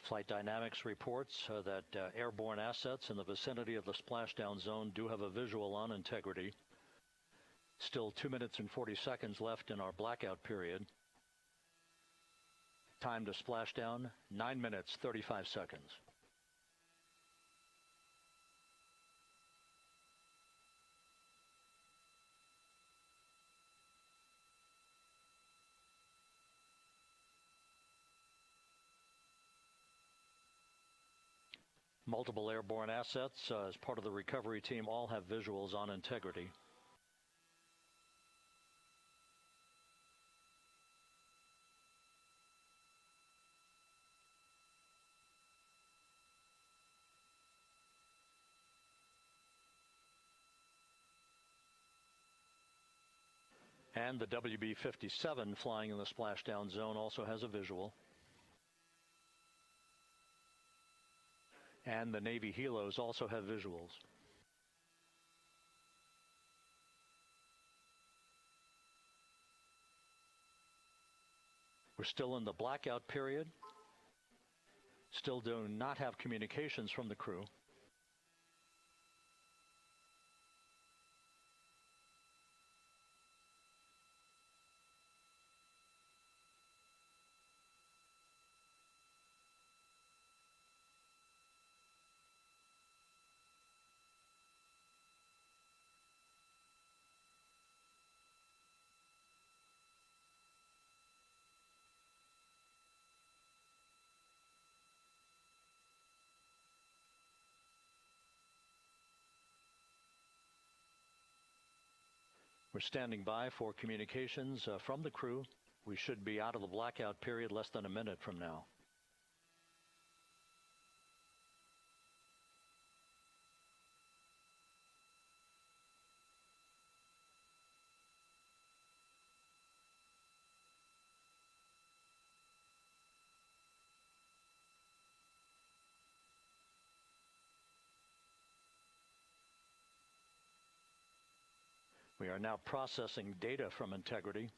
Flight Dynamics reports that airborne assets in the vicinity of the splashdown zone do have a visual on integrity. Still 2 minutes and 40 seconds left in our blackout period. Time to splashdown, 9 minutes, 35 seconds. Multiple airborne assets as part of the recovery team all have visuals on integrity. And the WB-57 flying in the splashdown zone also has a visual. And the Navy helos also have visuals. We're still in the blackout period. Still do not have communications from the crew. We're standing by for communications from the crew. We should be out of the blackout period less than a minute from now. We are now processing data from integrity.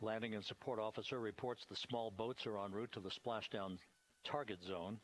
Landing and support officer reports the small boats are en route to the splashdown target zone.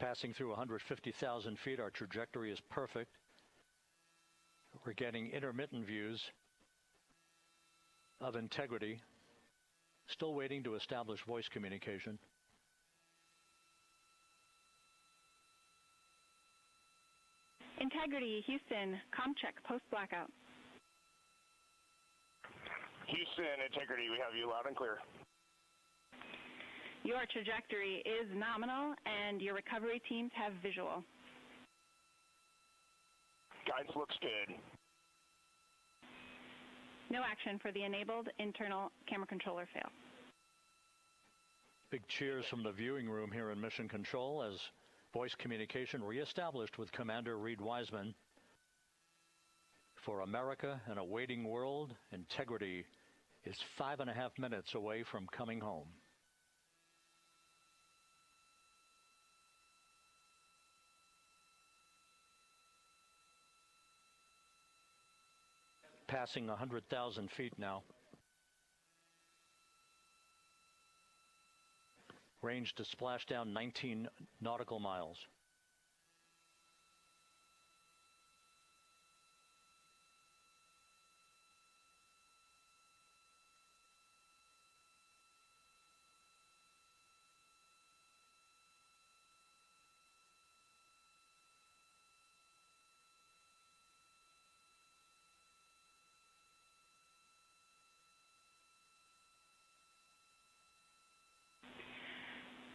Passing through 150,000 feet, our trajectory is perfect. We're getting intermittent views of integrity. Still waiting to establish voice communication. Integrity, Houston, comm check, post-blackout. Houston, Integrity, we have you loud and clear. Your trajectory is nominal, and your recovery teams have visual. Guidance looks good. No action for the enabled internal camera controller fail. Big cheers from the viewing room here in Mission Control as voice communication reestablished with Commander Reed Wiseman. For America and a waiting world, Integrity is 5.5 minutes away from coming home. Passing 100,000 feet now. Range to splashdown 19 nautical miles.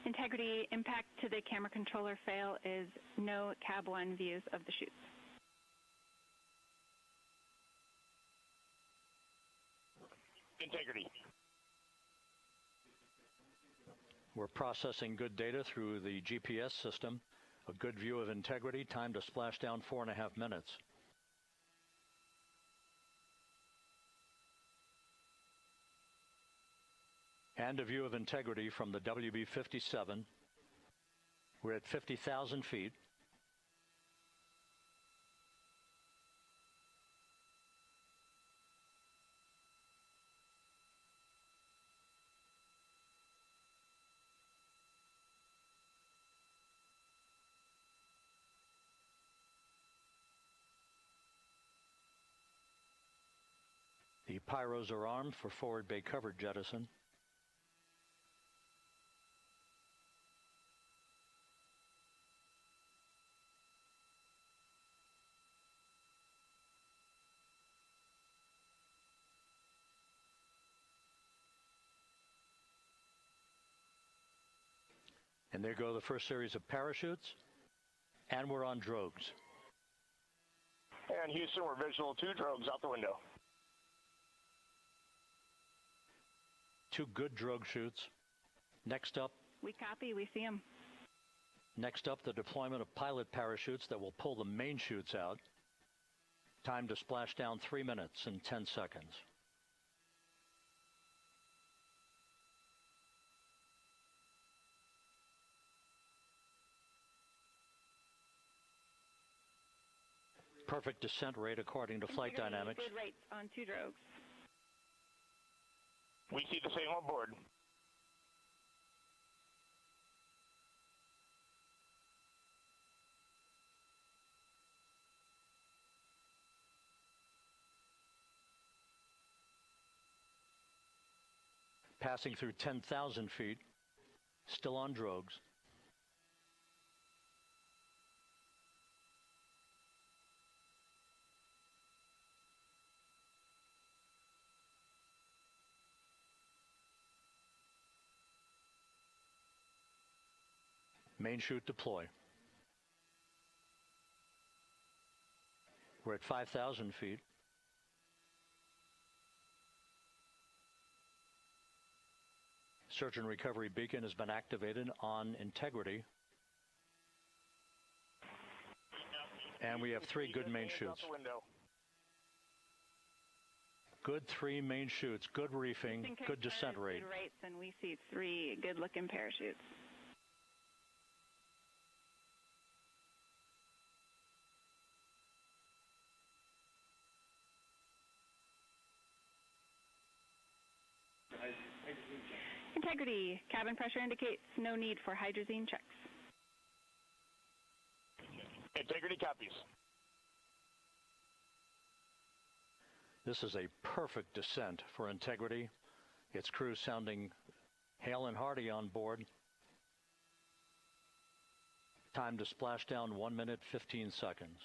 Integrity impact to the camera controller fail is no cab 1 views of the chutes. Integrity. We're processing good data through the GPS system. A good view of integrity, time to splashdown 4.5 minutes. And a view of integrity from the WB-57. We're at 50,000 feet. The pyros are armed for forward bay covered jettison. And there go the first series of parachutes, and we're on drogues. And Houston, we're visual 2 drogues out the window. 2 good drogue chutes. Next up, We copy, we see them. Next up, the deployment of pilot parachutes that will pull the main chutes out. Time to splash down 3 minutes and 10 seconds. Perfect descent rate according to flight dynamics. Good rates on 2 drogues. We see the same on board. Passing through 10,000 feet, still on drogues. Main chute deploy. We're at 5,000 feet. Search and recovery beacon has been activated on integrity. And we have 3 good main chutes. Good 3 main chutes, good reefing, good descent rate. Good rates, and we see 3 good-looking parachutes. Integrity. Cabin pressure indicates no need for hydrazine checks. Integrity copies. This is a perfect descent for integrity. Its crew sounding hale and hearty on board. Time to splash down 1 minute, 15 seconds.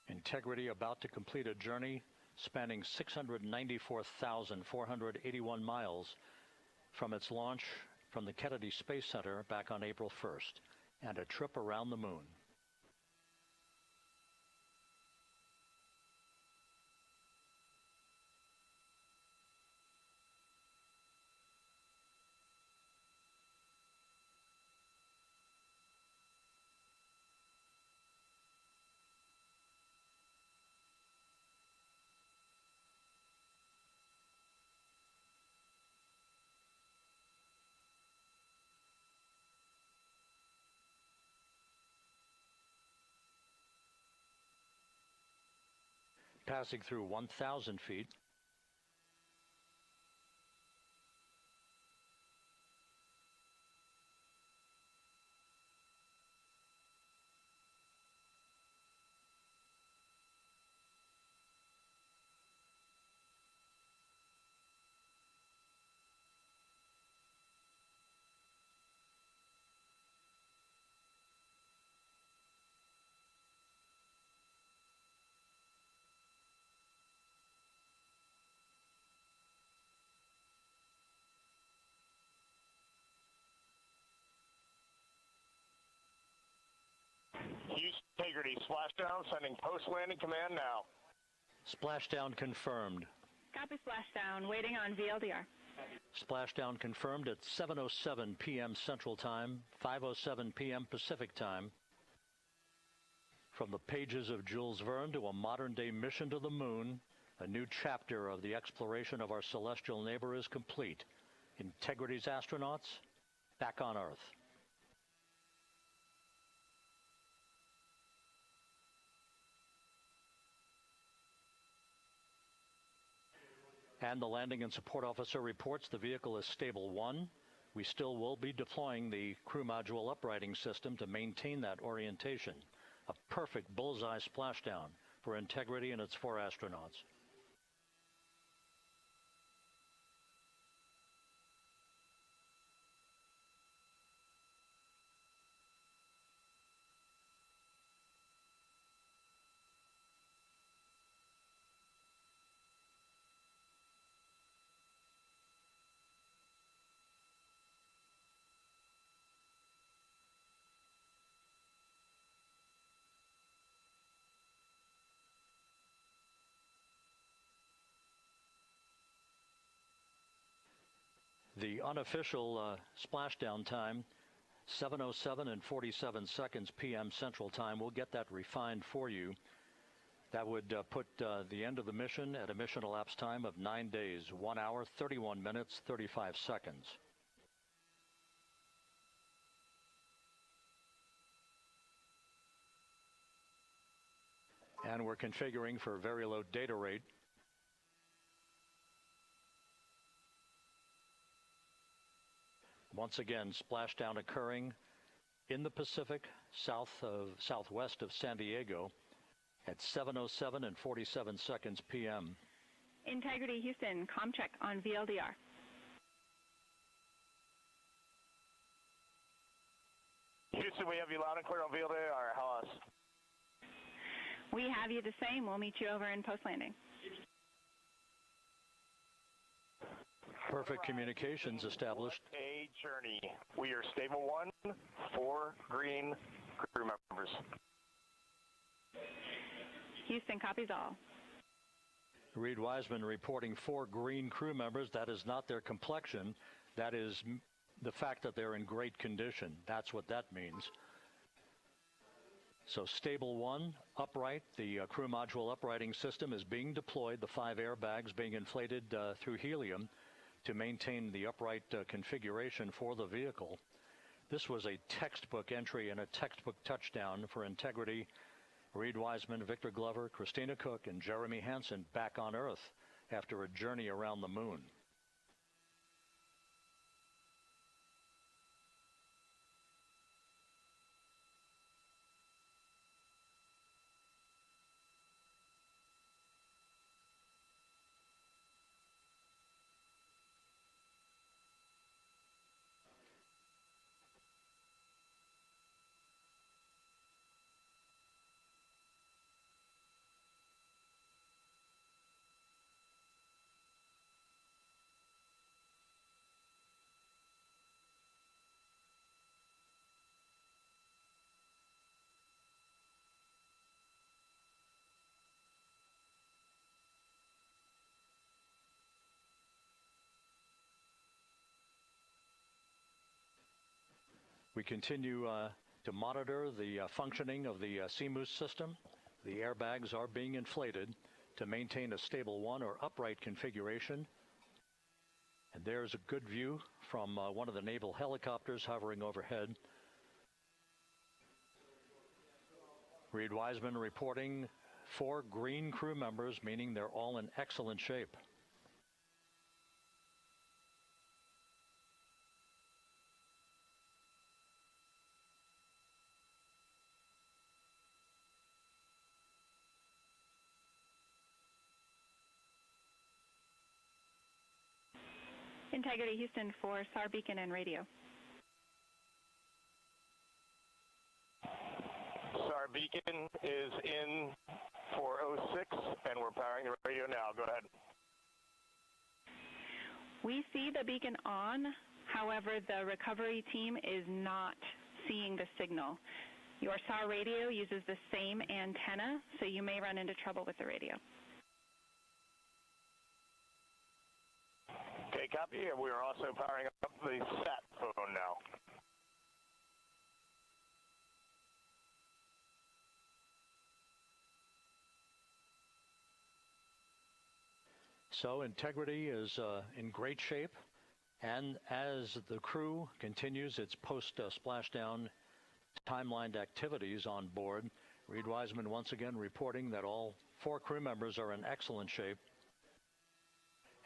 Integrity about to complete a journey spanning 694,481 miles from its launch from the Kennedy Space Center back on April 1st, and a trip around the moon. Passing through 1,000 feet. Integrity, Splashdown, sending post-landing command now. Splashdown confirmed. Copy Splashdown, waiting on VLDR. Splashdown confirmed at 7:07 p.m. Central Time, 5:07 p.m. Pacific Time. From the pages of Jules Verne to a modern-day mission to the moon, a new chapter of the exploration of our celestial neighbor is complete. Integrity's astronauts back on Earth. And the landing and support officer reports the vehicle is stable 1. We still will be deploying the crew module uprighting system to maintain that orientation. A perfect bullseye splashdown for Integrity and its 4 astronauts. The unofficial splashdown time, 7:07 and 47 seconds p.m. Central Time. We'll get that refined for you. That would put the end of the mission at a mission elapsed time of 9 days, 1 hour, 31 minutes, 35 seconds. And we're configuring for very low data rate. Once again, splashdown occurring in the Pacific, southwest of San Diego at 7:07 and 47 seconds p.m. Integrity Houston, comm check on VLDR. Houston, we have you loud and clear on VLDR. How else? We have you the same. We'll meet you over in post-landing. Perfect communications established. A journey. We are stable 1, 4 green crew members. Houston copies all. Reed Wiseman reporting 4 green crew members. That is not their complexion. That is the fact that they're in great condition. That's what that means. So stable 1, upright. The crew module uprighting system is being deployed. The 5 airbags being inflated through helium to maintain the upright configuration for the vehicle. This was a textbook entry and a textbook touchdown for Integrity. Reed Wiseman, Victor Glover, Christina Cook, and Jeremy Hansen back on Earth after a journey around the moon. We continue to monitor the functioning of the CMOOS system. The airbags are being inflated to maintain a stable 1 or upright configuration. And there's a good view from one of the naval helicopters hovering overhead. Reed Wiseman reporting 4 green crew members, meaning they're all in excellent shape. Integrity Houston for SAR beacon and radio. SAR beacon is in for 06, and we're powering the radio now. Go ahead. We see the beacon on. However, the recovery team is not seeing the signal. Your SAW radio uses the same antenna, so you may run into trouble with the radio. Okay, copy. We are also powering up the sat phone now. So integrity is in great shape, and as the crew continues its post-splashdown timelined activities on board, Reed Wiseman once again reporting that all 4 crew members are in excellent shape.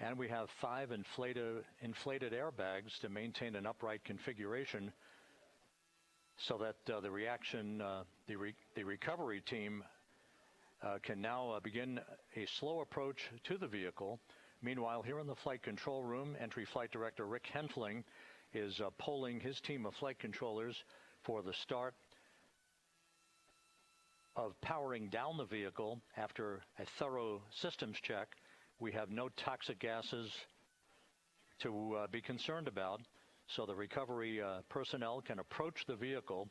And we have 5 inflated airbags to maintain an upright configuration so that the recovery team can now begin a slow approach to the vehicle. Meanwhile, here in the flight control room, Entry Flight Director Rick Henfling is polling his team of flight controllers for the start of powering down the vehicle after a thorough systems check. We have no toxic gases to be concerned about, so the recovery personnel can approach the vehicle,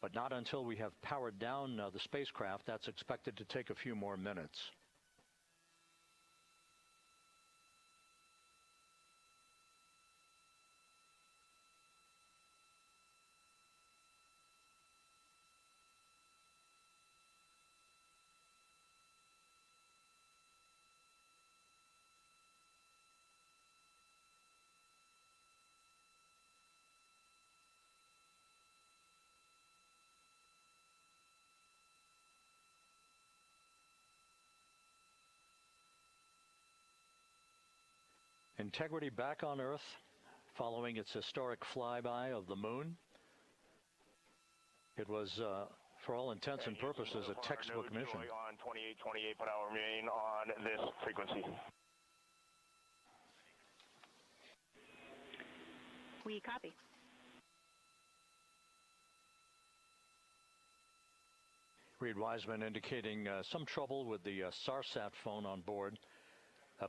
but not until we have powered down the spacecraft. That's expected to take a few more minutes. Integrity back on Earth following its historic flyby of the moon. It was, for all intents and purposes, a textbook mission. On 28 per hour remain on this frequency. We copy. Reed Wiseman indicating some trouble with the SARSAT phone on board.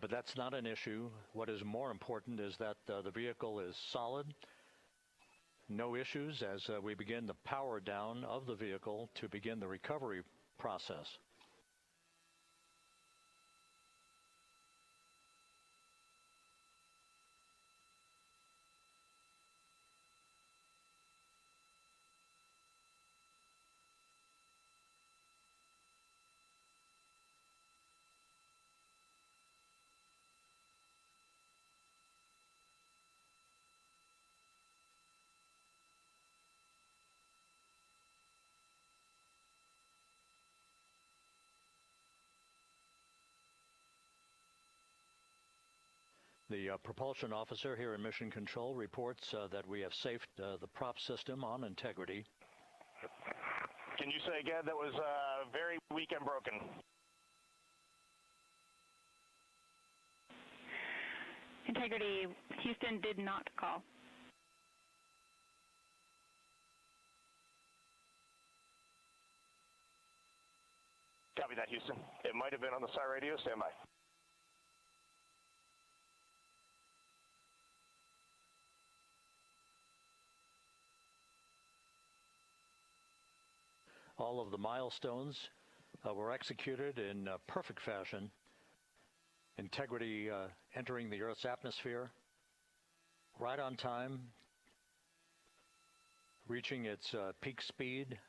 But that's not an issue. What is more important is that the vehicle is solid. No issues as we begin the power down of the vehicle to begin the recovery process. The propulsion officer here in Mission Control reports that we have safed the prop system on integrity. Can you say again, that was very weak and broken? Integrity, Houston did not call. Copy that, Houston. It might have been on the SAR radio. Stand by. All of the milestones were executed in perfect fashion. Integrity entering the Earth's atmosphere right on time, reaching its peak speed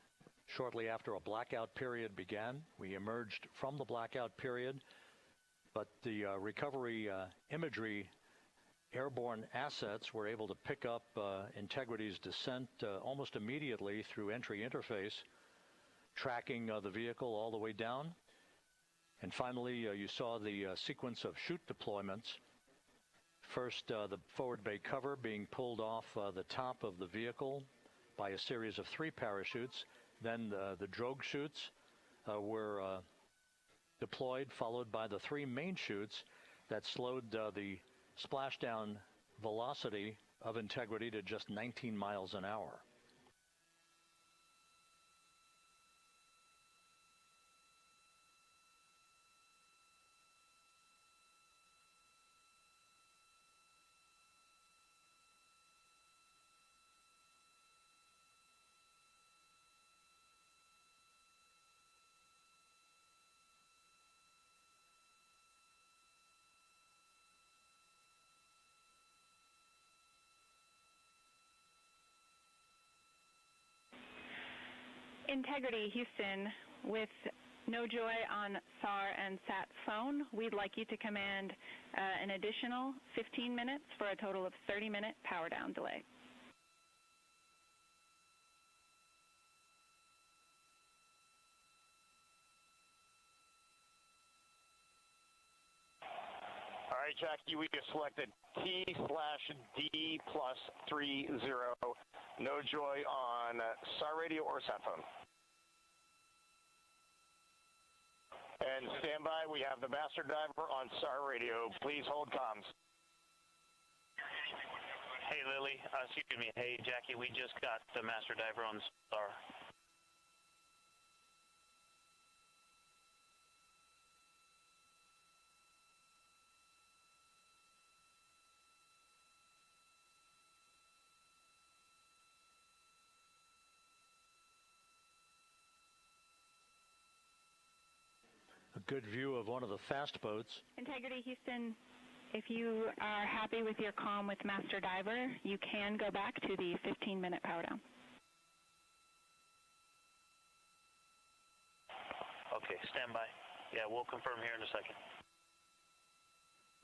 shortly after a blackout period began. We emerged from the blackout period, but the recovery imagery airborne assets were able to pick up Integrity's descent almost immediately through entry interface, tracking the vehicle all the way down. And finally, you saw the sequence of chute deployments. First, the forward bay cover being pulled off the top of the vehicle by a series of 3 parachutes. Then the drogue chutes were deployed, followed by the 3 main chutes that slowed the splashdown velocity of Integrity to just 19 miles an hour. Integrity Houston, with no joy on SAR and SAT phone, we'd like you to command an additional 15 minutes for a total of 30-minute power down delay. All right, Jackie, we just selected T/D+30. No joy on SAR radio or sat phone. And stand by, we have the master diver on SAR radio. Please hold comms. Hey, Lily. Excuse me. Hey, Jackie, we just got the master diver on SAR. A good view of one of the fast boats. Integrity Houston, if you are happy with your comm with Master Diver, you can go back to the 15-minute power down. Okay, stand by. Yeah, we'll confirm here in a second.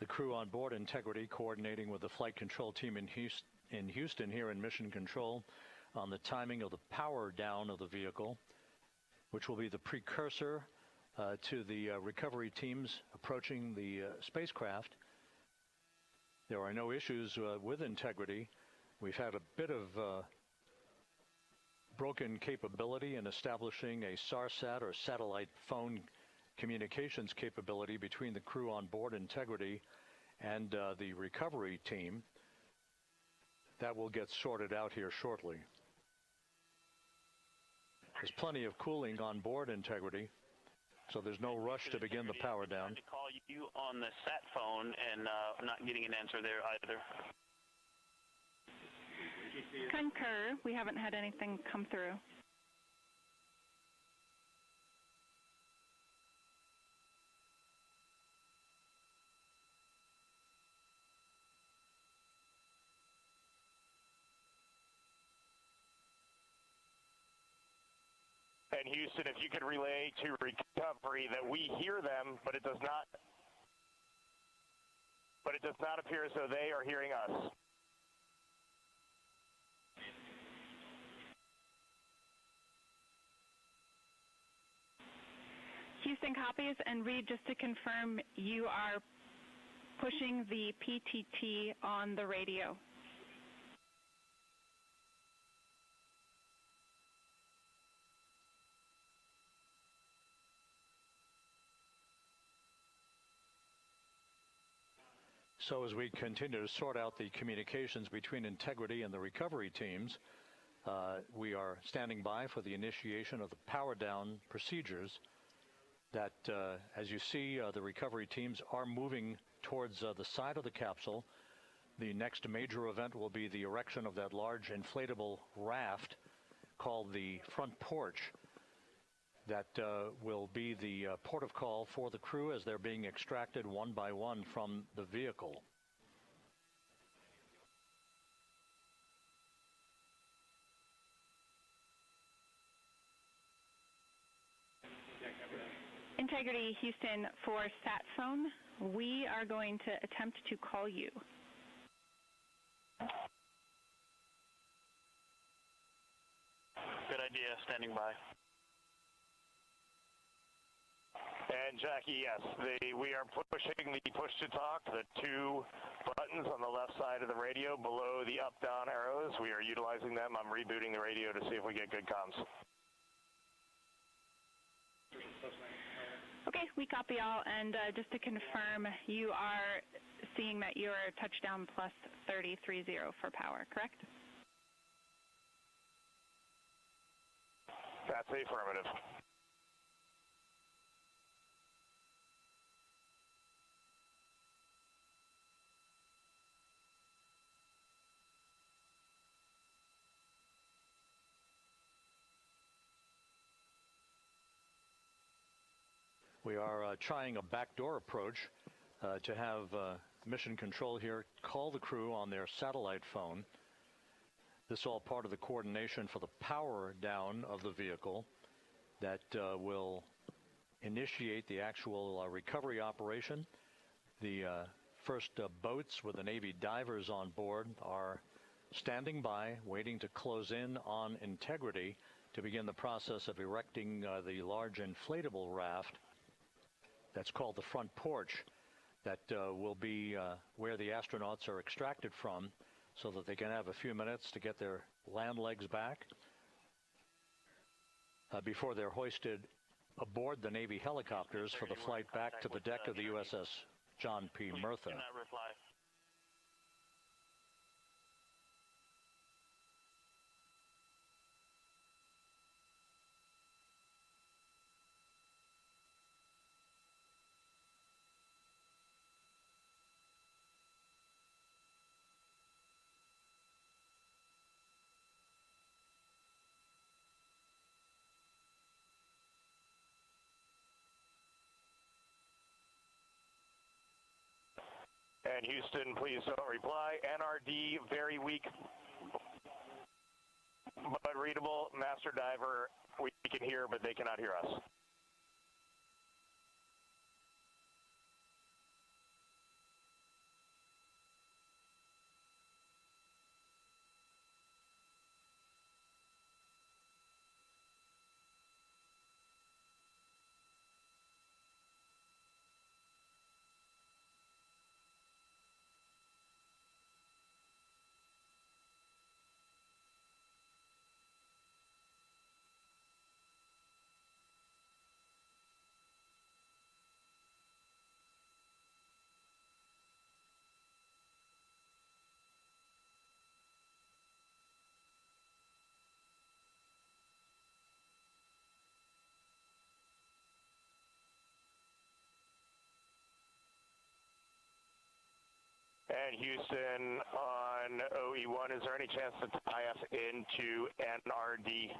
The crew on board Integrity coordinating with the flight control team in Houston here in Mission Control on the timing of the power down of the vehicle, which will be the precursor to the recovery teams approaching the spacecraft. There are no issues with Integrity. We've had a bit of broken capability in establishing a SARSAT or satellite phone communications capability between the crew on board Integrity and the recovery team. That will get sorted out here shortly. There's plenty of cooling on board Integrity, so there's no rush to begin the power down. I tried to call you on the sat phone and not getting an answer there either. Concur. We haven't had anything come through. And Houston, if you could relay to recovery that we hear them, but it does not appear as though they are hearing us. Houston copies, and Reed, just to confirm, you are pushing the PTT on the radio. So as we continue to sort out the communications between Integrity and the recovery teams, we are standing by for the initiation of the power down procedures that, as you see, the recovery teams are moving towards the side of the capsule. The next major event will be the erection of that large inflatable raft called the front porch. That will be the port of call for the crew as they're being extracted one by one from the vehicle. Integrity Houston, for sat phone, we are going to attempt to call you. Good idea, standing by. And Jackie, yes, we are pushing the push to talk, the two buttons on the left side of the radio below the up-down arrows. We are utilizing them. I'm rebooting the radio to see if we get good comms. Okay, we copy all, and just to confirm, you are seeing that you're touchdown plus 3030 for power, correct? That's affirmative. We are trying a backdoor approach to have Mission Control here call the crew on their satellite phone. This all part of the coordination for the power down of the vehicle that will initiate the actual recovery operation. The first boats with the Navy divers on board are standing by, waiting to close in on Integrity to begin the process of erecting the large inflatable raft that's called the front porch that will be where the astronauts are extracted from so that they can have a few minutes to get their land legs back before they're hoisted aboard the Navy helicopters for the flight back to the deck of the USS John P. Murtha. And Houston, please don't reply. NRD, very weak, but readable. Master Diver, we can hear, but they cannot hear us. And Houston on OE1, is there any chance to tie us into NRD?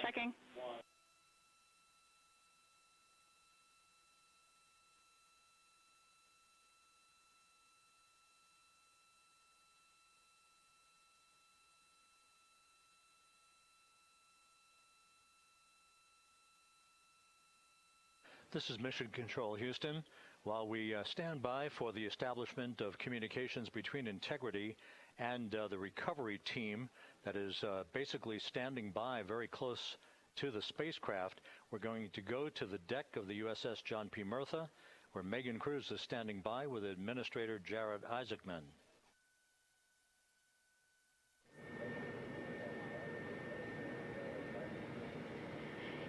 Checking. This is Mission Control, Houston. While we stand by for the establishment of communications between Integrity and the recovery team that is basically standing by very close to the spacecraft, we're going to go to the deck of the USS John P. Murtha, where Megan Cruz is standing by with Administrator Jared Isaacman.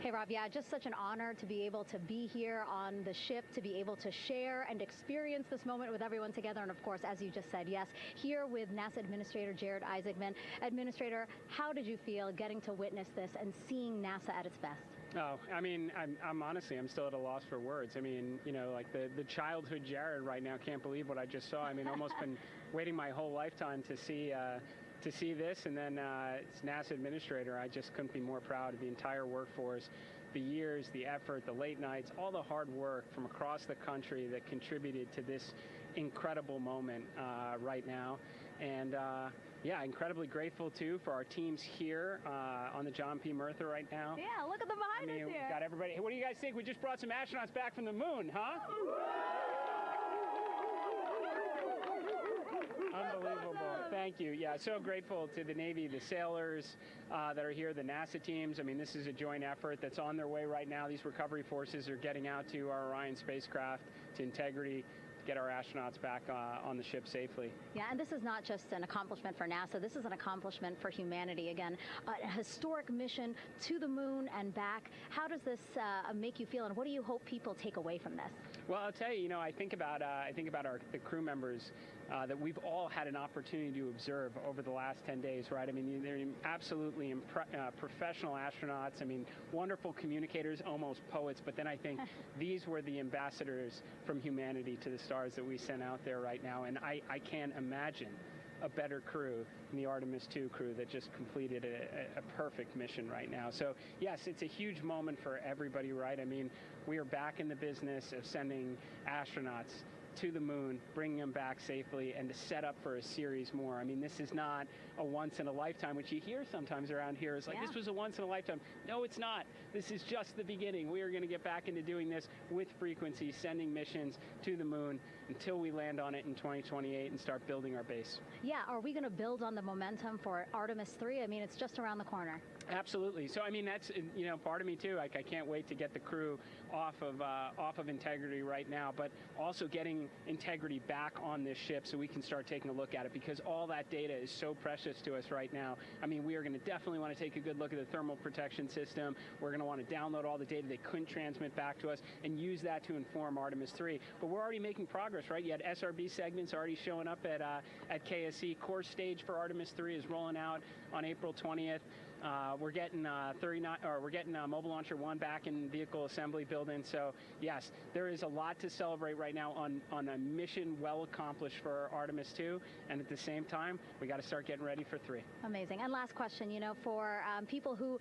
Hey, Rob, yeah, just such an honor to be able to be here on the ship, to be able to share and experience this moment with everyone together. And of course, as you just said, yes, here with NASA Administrator Jared Isaacman. Administrator, how did you feel getting to witness this and seeing NASA at its best? Oh, I mean, I'm honestly, I'm still at a loss for words. I mean, you know, like the childhood Jared right now can't believe what I just saw. I mean, almost been waiting my whole lifetime to see this, and then it's NASA Administrator. I just couldn't be more proud of the entire workforce, the years, the effort, the late nights, all the hard work from across the country that contributed to this incredible moment right now. And yeah, incredibly grateful too for our teams here on the John P. Murtha right now. Yeah, look at them behind us here. We got everybody. Hey, what do you guys think? We just brought some astronauts back from the moon, huh? Unbelievable. Thank you. Yeah, so grateful to the Navy, the sailors that are here, the NASA teams. I mean, this is a joint effort that's on their way right now. These recovery forces are getting out to our Orion spacecraft, to Integrity, to get our astronauts back on the ship safely. Yeah, and this is not just an accomplishment for NASA. This is an accomplishment for humanity. Again, a historic mission to the moon and back. How does this make you feel, and what do you hope people take away from this? Well, I'll tell you, you know, I think about the crew members that we've all had an opportunity to observe over the last 10 days, right? I mean, they're absolutely professional astronauts. I mean, wonderful communicators, almost poets. But then I think these were the ambassadors from humanity to the stars that we sent out there right now. And I can't imagine a better crew than the Artemis II crew that just completed a perfect mission right now. So yes, it's a huge moment for everybody, right? I mean, we are back in the business of sending astronauts to the moon, bringing them back safely, and to set up for a series more. I mean, this is not a once-in-a-lifetime, which you hear sometimes around here. It's like, this was a once-in-a-lifetime. No, it's not. This is just the beginning. We are going to get back into doing this with frequency, sending missions to the moon until we land on it in 2028 and start building our base. Yeah, are we going to build on the momentum for Artemis 3? I mean, it's just around the corner. Absolutely. So, I mean, that's, you know, part of me too. Like, I can't wait to get the crew off of Integrity right now, but also getting Integrity back on this ship so we can start taking a look at it, because all that data is so precious to us right now. I mean, we are going to definitely want to take a good look at the thermal protection system. We're going to want to download all the data they couldn't transmit back to us and use that to inform Artemis 3. But we're already making progress, right? You had SRB segments already showing up at KSC. Core stage for Artemis 3 is rolling out on April 20th. We're getting Mobile Launcher 1 back in vehicle assembly building. So yes, there is a lot to celebrate right now on a mission well accomplished for Artemis 2, and at the same time, we got to start getting ready for 3. Amazing. And last question, you know, for people who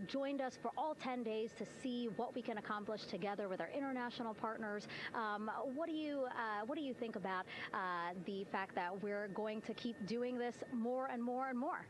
joined us for all 10 days to see what we can accomplish together with our international partners, what do you think about the fact that we're going to keep doing this more and more and more?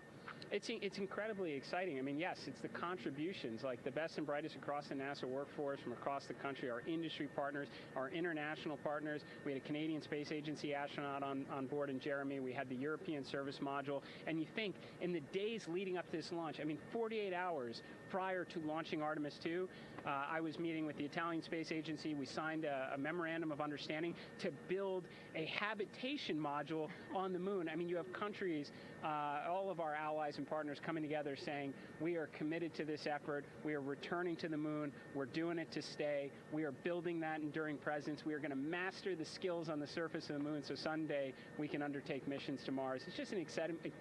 It's incredibly exciting. I mean, yes, it's the contributions, like the best and brightest across the NASA workforce from across the country, our industry partners, our international partners. We had a Canadian Space Agency astronaut on board in Jeremy. We had the European Service Module. And you think, in the days leading up to this launch, I mean, 48 hours prior to launching Artemis 2, I was meeting with the Italian Space Agency. We signed a memorandum of understanding to build a habitation module on the moon. I mean, you have countries, all of our allies and partners coming together saying, we are committed to this effort. We are returning to the moon. We're doing it to stay. We are building that enduring presence. We are going to master the skills on the surface of the moon so someday we can undertake missions to Mars. It's just an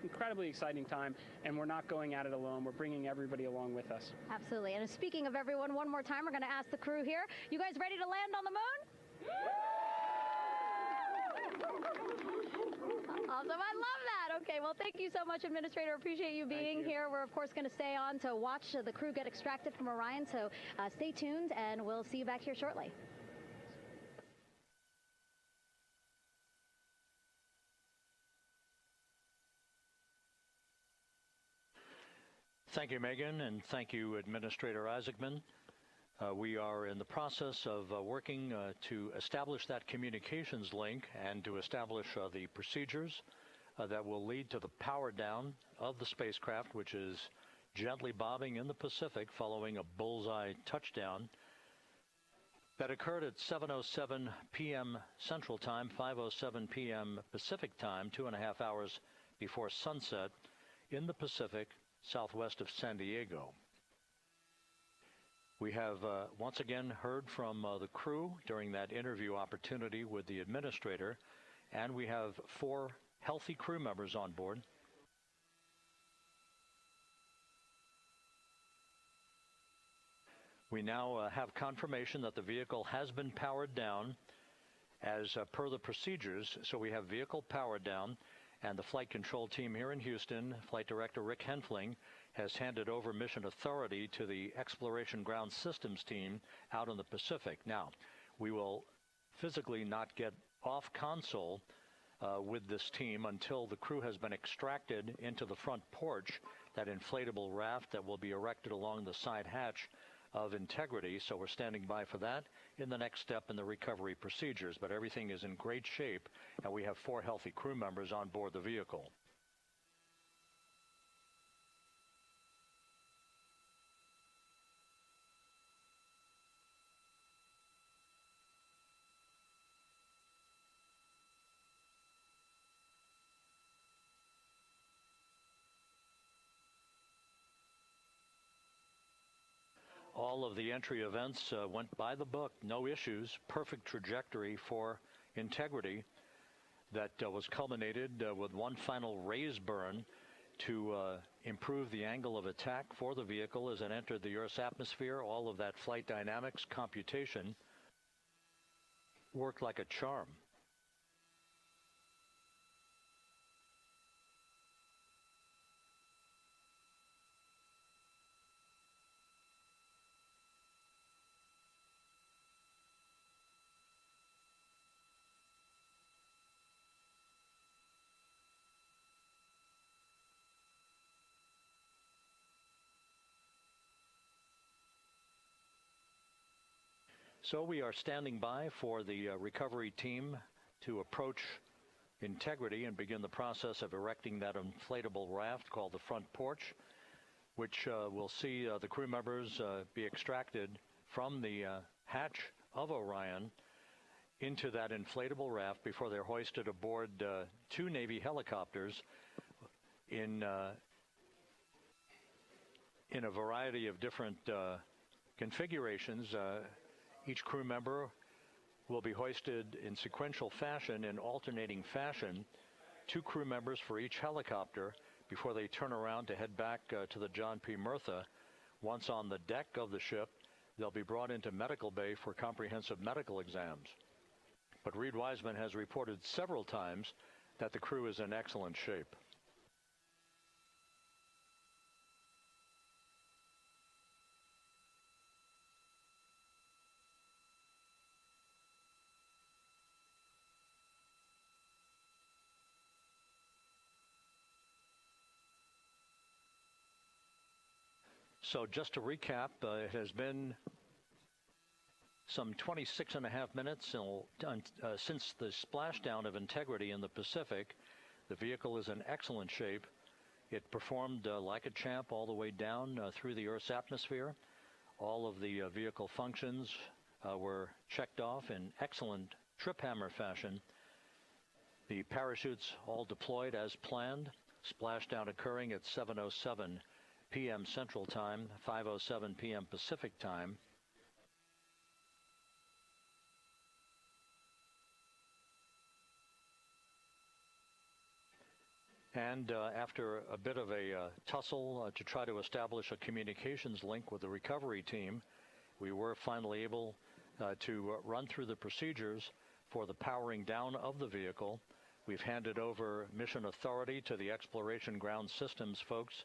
incredibly exciting time, and we're not going at it alone. We're bringing everybody along with us. Absolutely. And speaking of everyone, one more time, we're going to ask the crew here, you guys ready to land on the moon? Awesome. I love that. Okay, well, thank you so much, Administrator. Appreciate you being here. We're, of course, going to stay on to watch the crew get extracted from Orion, so stay tuned, and we'll see you back here shortly. Thank you, Megan, and thank you, Administrator Isaacman. We are in the process of working to establish that communications link and to establish the procedures that will lead to the power down of the spacecraft, which is gently bobbing in the Pacific following a bullseye touchdown that occurred at 7:07 p.m. Central Time, 5:07 p.m. Pacific Time, 2.5 hours before sunset in the Pacific, southwest of San Diego. We have once again heard from the crew during that interview opportunity with the administrator, and we have 4 healthy crew members on board. We now have confirmation that the vehicle has been powered down as per the procedures. So we have vehicle powered down, and the flight control team here in Houston, Flight Director Rick Henfling, has handed over mission authority to the Exploration Ground Systems team out in the Pacific. Now, we will physically not get off console with this team until the crew has been extracted into the front porch, that inflatable raft that will be erected along the side hatch of Integrity. So we're standing by for that in the next step in the recovery procedures. But everything is in great shape, and we have 4 healthy crew members on board the vehicle. All of the entry events went by the book, no issues, perfect trajectory for Integrity that was culminated with one final raise burn to improve the angle of attack for the vehicle as it entered the Earth's atmosphere. All of that flight dynamics computation worked like a charm. So we are standing by for the recovery team to approach integrity and begin the process of erecting that inflatable raft called the front porch, which will see the crew members be extracted from the hatch of Orion into that inflatable raft before they're hoisted aboard two Navy helicopters in a variety of different configurations. Each crew member will be hoisted in sequential fashion, in alternating fashion, two crew members for each helicopter before they turn around to head back to the John P. Murtha. Once on the deck of the ship, they'll be brought into medical bay for comprehensive medical exams. But Reed Wiseman has reported several times that the crew is in excellent shape. So just to recap, it has been some 26 and a half minutes since the splashdown of integrity in the Pacific. The vehicle is in excellent shape. It performed like a champ all the way down through the Earth's atmosphere. All of the vehicle functions were checked off in excellent trip hammer fashion. The parachutes all deployed as planned. Splashdown occurring at 7:07 p.m. Central Time, 5:07 p.m. Pacific Time. And after a bit of a tussle to try to establish a communications link with the recovery team, we were finally able to run through the procedures for the powering down of the vehicle. We've handed over mission authority to the Exploration Ground Systems folks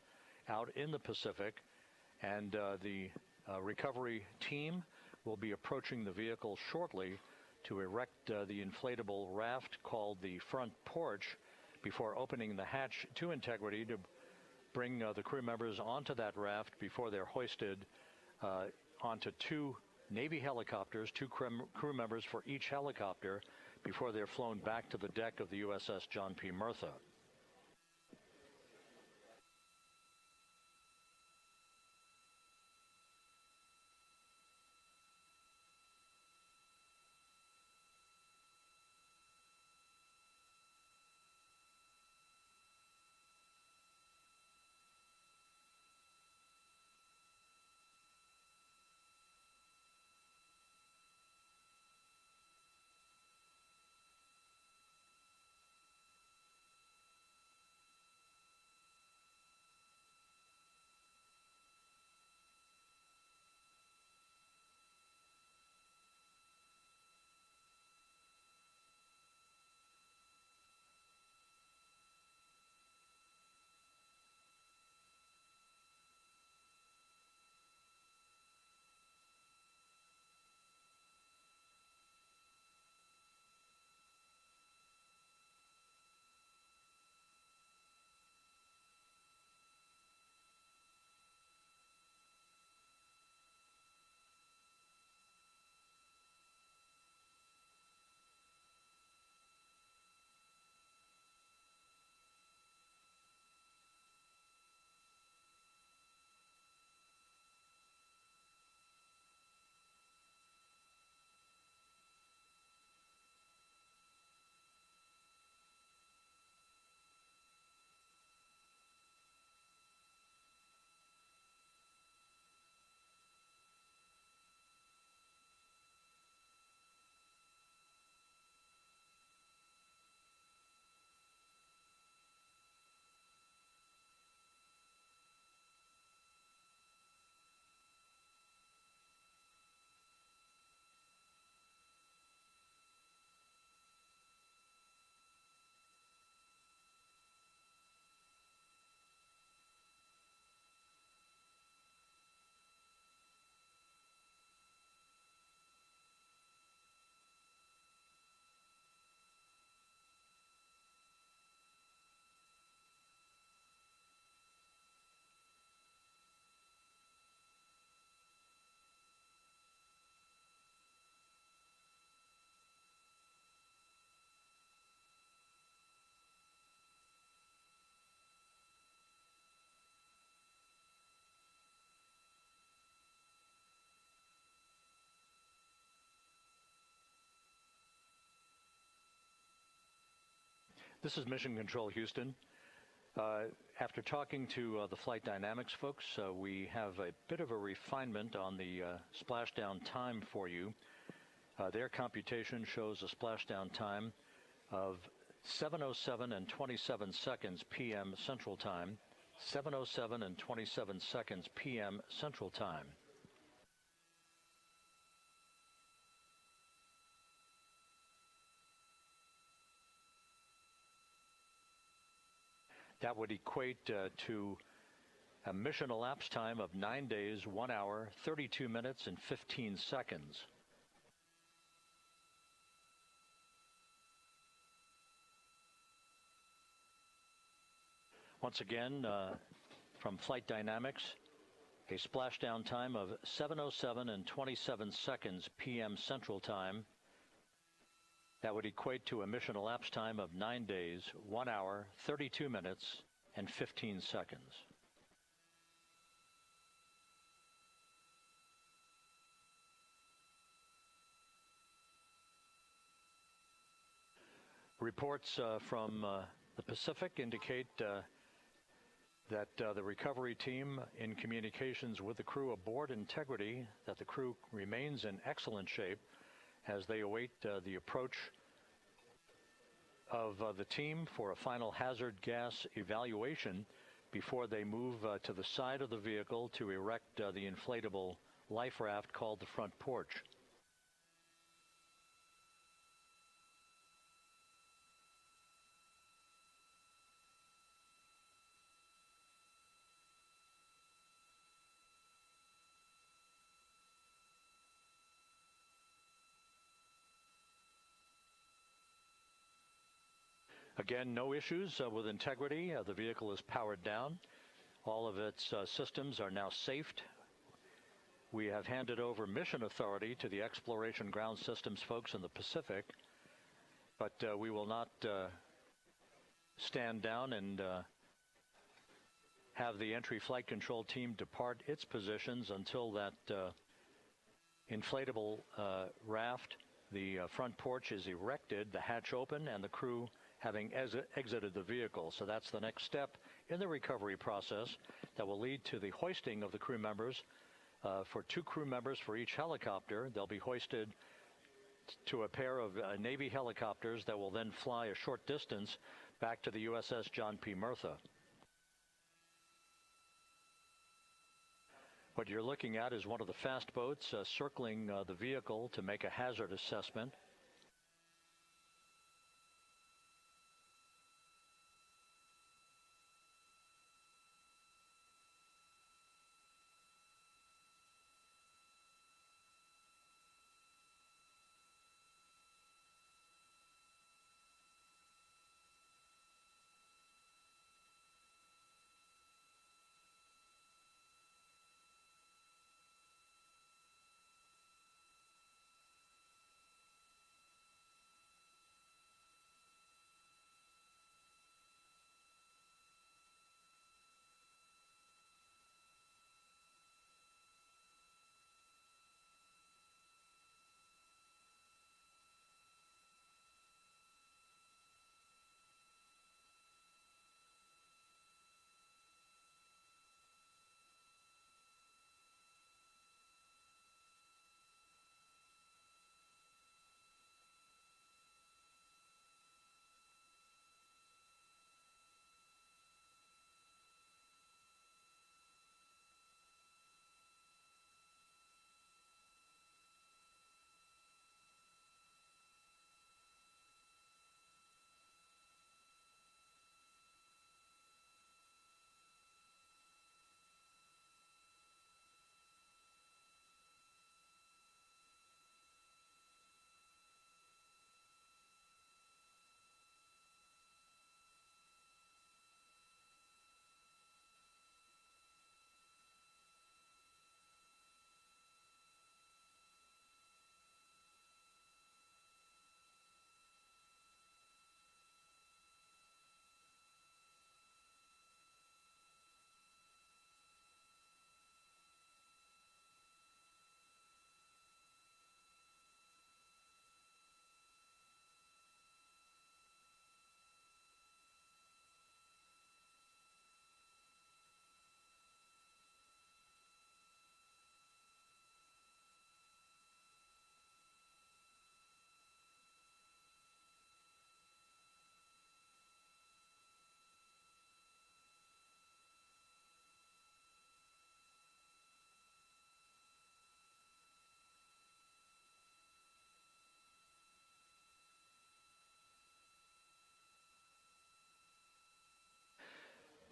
out in the Pacific, and the recovery team will be approaching the vehicle shortly to erect the inflatable raft called the front porch before opening the hatch to integrity to bring the crew members onto that raft before they're hoisted onto two Navy helicopters, two crew members for each helicopter, before they're flown back to the deck of the USS John P. Murtha. This is Mission Control Houston. After talking to the flight dynamics folks, we have a bit of a refinement on the splashdown time for you. Their computation shows a splashdown time of 7:07 and 27 seconds p.m. Central Time, 7:07 and 27 seconds p.m. Central Time. That would equate to a mission elapsed time of 9 days, 1 hour, 32 minutes, and 15 seconds. Once again, from Flight Dynamics, a splashdown time of 7:07 and 27 seconds p.m. Central Time. That would equate to a mission elapsed time of 9 days, 1 hour, 32 minutes, and 15 seconds. Reports from the Pacific indicate that the recovery team, in communications with the crew aboard Integrity, that the crew remains in excellent shape as they await the approach of the team for a final hazard gas evaluation before they move to the side of the vehicle to erect the inflatable life raft called the front porch. Again, no issues with Integrity. The vehicle is powered down. All of its systems are now safed. We have handed over mission authority to the Exploration Ground Systems folks in the Pacific, but we will not stand down and have the entry flight control team depart its positions until that inflatable raft, the front porch, is erected, the hatch open, and the crew having exited the vehicle. So that's the next step in the recovery process that will lead to the hoisting of the crew members. For 2 crew members for each helicopter, they'll be hoisted to a pair of Navy helicopters that will then fly a short distance back to the USS John P. Murtha. What you're looking at is one of the fast boats circling the vehicle to make a hazard assessment.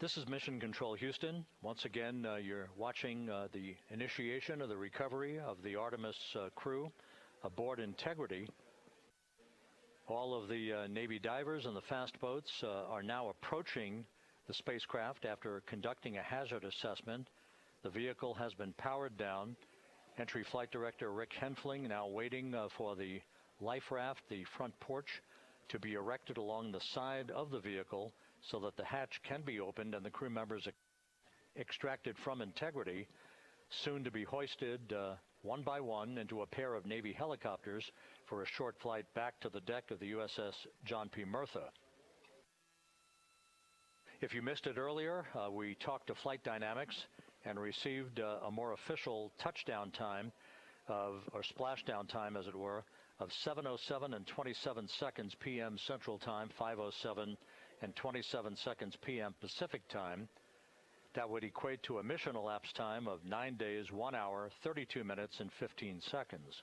This is Mission Control Houston. Once again, you're watching the initiation of the recovery of the Artemis crew aboard Integrity. All of the Navy divers and the fast boats are now approaching the spacecraft after conducting a hazard assessment. The vehicle has been powered down. Entry Flight Director Rick Henfling now waiting for the life raft, the front porch, to be erected along the side of the vehicle so that the hatch can be opened and the crew members extracted from Integrity, soon to be hoisted one by one into a pair of Navy helicopters for a short flight back to the deck of the USS John P. Murtha. If you missed it earlier, we talked to Flight Dynamics and received a more official touchdown time or splashdown time, as it were, of 7:07 and 27 seconds p.m. Central Time, 5:07 and 27 seconds p.m. Pacific Time. That would equate to a mission elapsed time of 9 days, 1 hour, 32 minutes, and 15 seconds.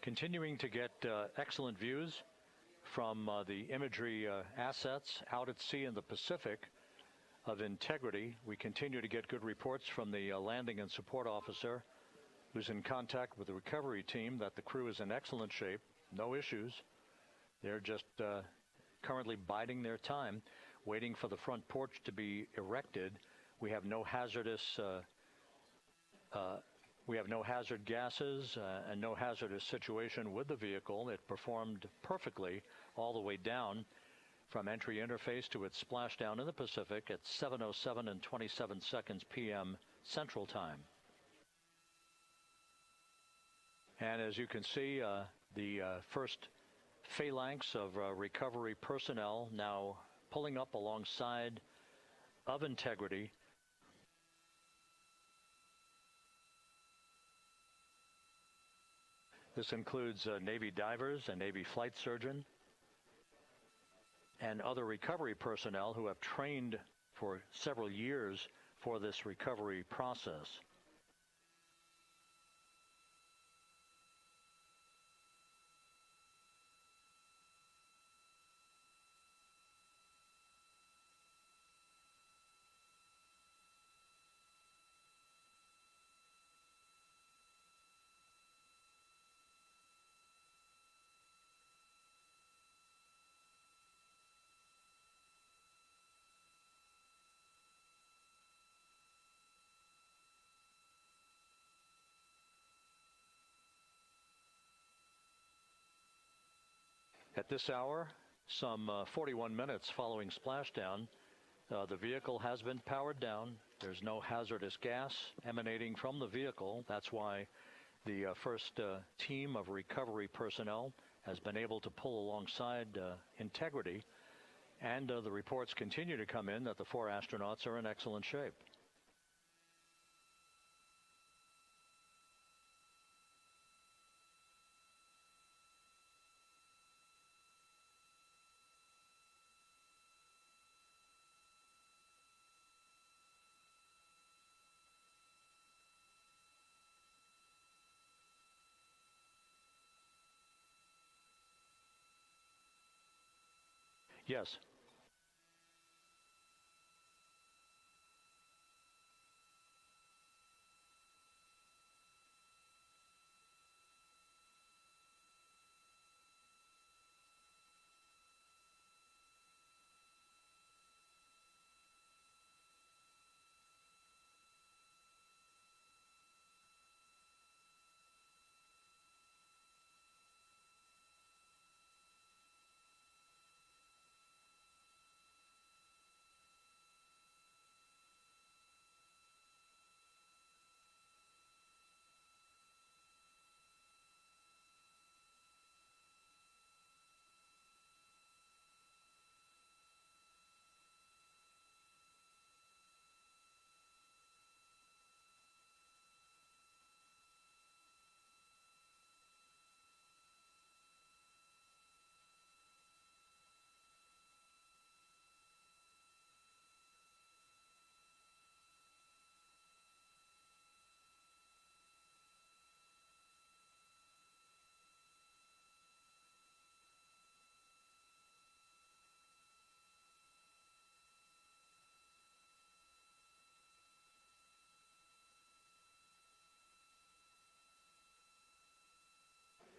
Continuing to get excellent views from the imagery assets out at sea in the Pacific of Integrity. We continue to get good reports from the landing and support officer who's in contact with the recovery team that the crew is in excellent shape, no issues. They're just currently biding their time, waiting for the front porch to be erected. We have no hazardous hazard gases and no hazardous situation with the vehicle. It performed perfectly all the way down from entry interface to its splashdown in the Pacific at 7:07 and 27 seconds p.m. Central Time. And as you can see, the first phalanx of recovery personnel now pulling up alongside of Integrity. This includes Navy divers, a Navy flight surgeon, and other recovery personnel who have trained for several years for this recovery process. At this hour, some 41 minutes following splashdown, the vehicle has been powered down. There's no hazardous gas emanating from the vehicle. That's why the first team of recovery personnel has been able to pull alongside Integrity, and the reports continue to come in that the 4 astronauts are in excellent shape. Yes.